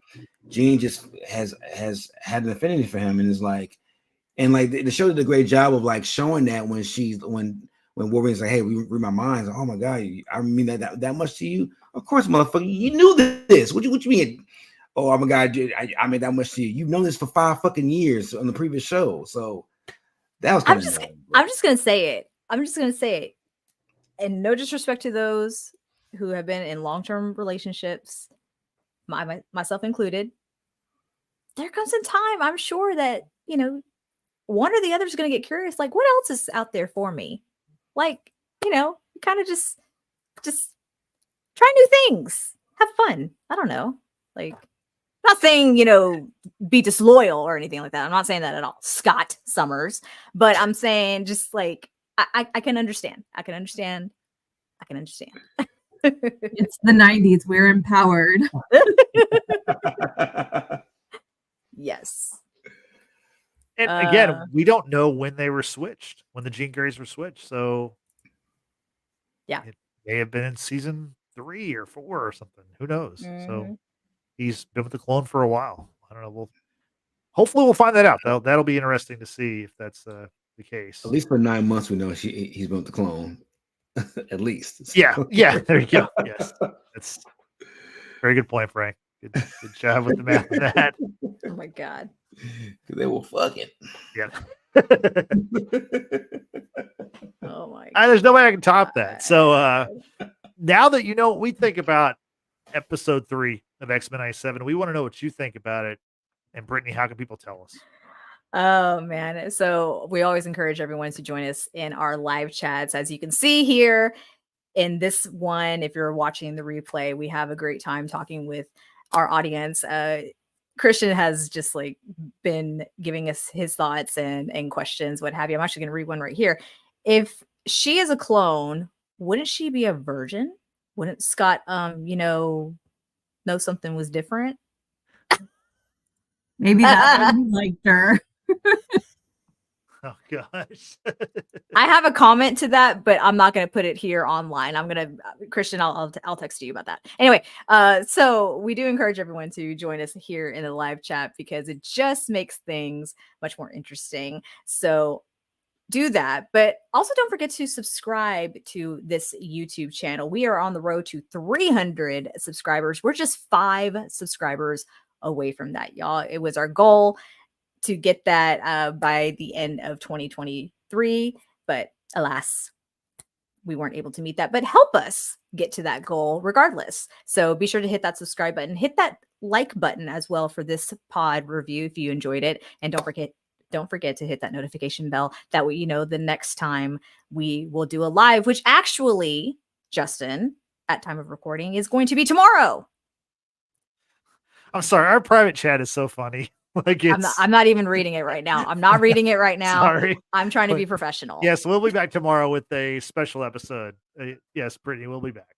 C: Jean just has had an affinity for him, and is like, and like the show did a great job of like showing that when Wolverine's like, hey, we read my minds. Like, oh my God, I mean that much to you? Of course, motherfucker, you knew this. What you mean? Oh my God, I mean that much to you. You've known this for 5 fucking years on the previous show. So that was
B: I'm just gonna say it. And no disrespect to those who have been in long-term relationships, myself included. There comes a time, I'm sure, that one or the other is going to get curious. Like, what else is out there for me? Like, kind of just try new things, have fun. I don't know. Like, I'm not saying be disloyal or anything like that. I'm not saying that at all, Scott Summers. But I'm saying just like I can understand. I can understand.
D: It's the 90s. We're empowered.
B: Yes.
A: And again, we don't know when they were switched, when the Jean Greys were switched. So
B: Yeah.
A: it may have been in season 3 or 4 or something. Who knows? So he's been with the clone for a while. I don't know. Hopefully we'll find that out. That'll be interesting to see if that's the case.
C: At least for 9 months, we know he's been with the clone. At least.
A: So. Yeah. There you go. Yes, that's very good point, Frank. Good job with the math of that.
B: Oh my god.
C: They will fucking.
A: Yeah.
B: Oh my god.
A: There's no way I can top that. So now that you know what we think about episode 3 of X-Men 97, we want to know what you think about it. And Brittany, how can people tell us?
B: Oh man. So we always encourage everyone to join us in our live chats. As you can see here in this one, if you're watching the replay, we have a great time talking with our audience. Christian has just like been giving us his thoughts and questions, what have you. I'm actually going to read one right here. If she is a clone, wouldn't she be a virgin? Wouldn't Scott, know something was different?
D: Maybe that's why he liked her.
A: Oh gosh.
B: I have a comment to that, but I'm not going to put it here online. I'm going to Christian, I'll text you about that. Anyway, so we do encourage everyone to join us here in the live chat because it just makes things much more interesting. So do that, but also don't forget to subscribe to this YouTube channel. We are on the road to 300 subscribers. We're just 5 subscribers away from that, y'all. It was our goal to get that by the end of 2023, but alas, we weren't able to meet that. But help us get to that goal regardless. So be sure to hit that subscribe button, hit that like button as well for this pod review if you enjoyed it, and don't forget to hit that notification bell. That way you know the next time we will do a live, which actually, Justin, at time of recording, is going to be tomorrow.
A: I'm sorry, our private chat is so funny. Like
B: I'm not even reading it right now. I'm not reading it right now.
A: Sorry.
B: I'm trying to be professional.
A: Yes, we'll be back tomorrow with a special episode. Yes, Brittany, we'll be back.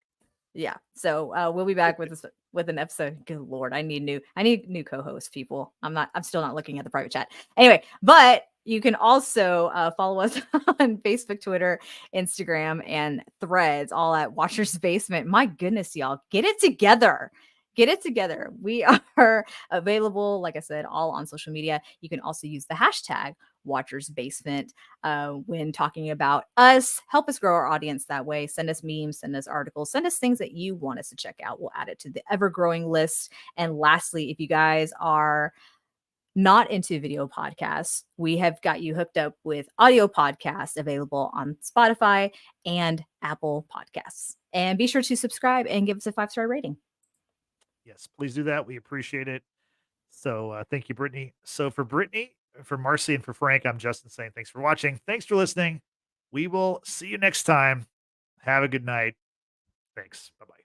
B: Yeah. So we'll be back with an episode. Good Lord, I need new co-hosts, people. I'm still not looking at the private chat. Anyway, but you can also follow us on Facebook, Twitter, Instagram, and Threads, all at Watcher's Basement. My goodness, y'all, get it together. Get it together. We are available, like I said, all on social media. You can also use the hashtag Watchers Basement when talking about us. Help us grow our audience that way. Send us memes, send us articles, send us things that you want us to check out. We'll add it to the ever-growing list. And lastly, if you guys are not into video podcasts, we have got you hooked up with audio podcasts available on Spotify and Apple Podcasts. And be sure to subscribe and give us a 5-star rating.
A: Yes, please do that. We appreciate it. So thank you, Brittany. So for Brittany, for Marcy, and for Frank, I'm Justin saying thanks for watching. Thanks for listening. We will see you next time. Have a good night. Thanks. Bye-bye.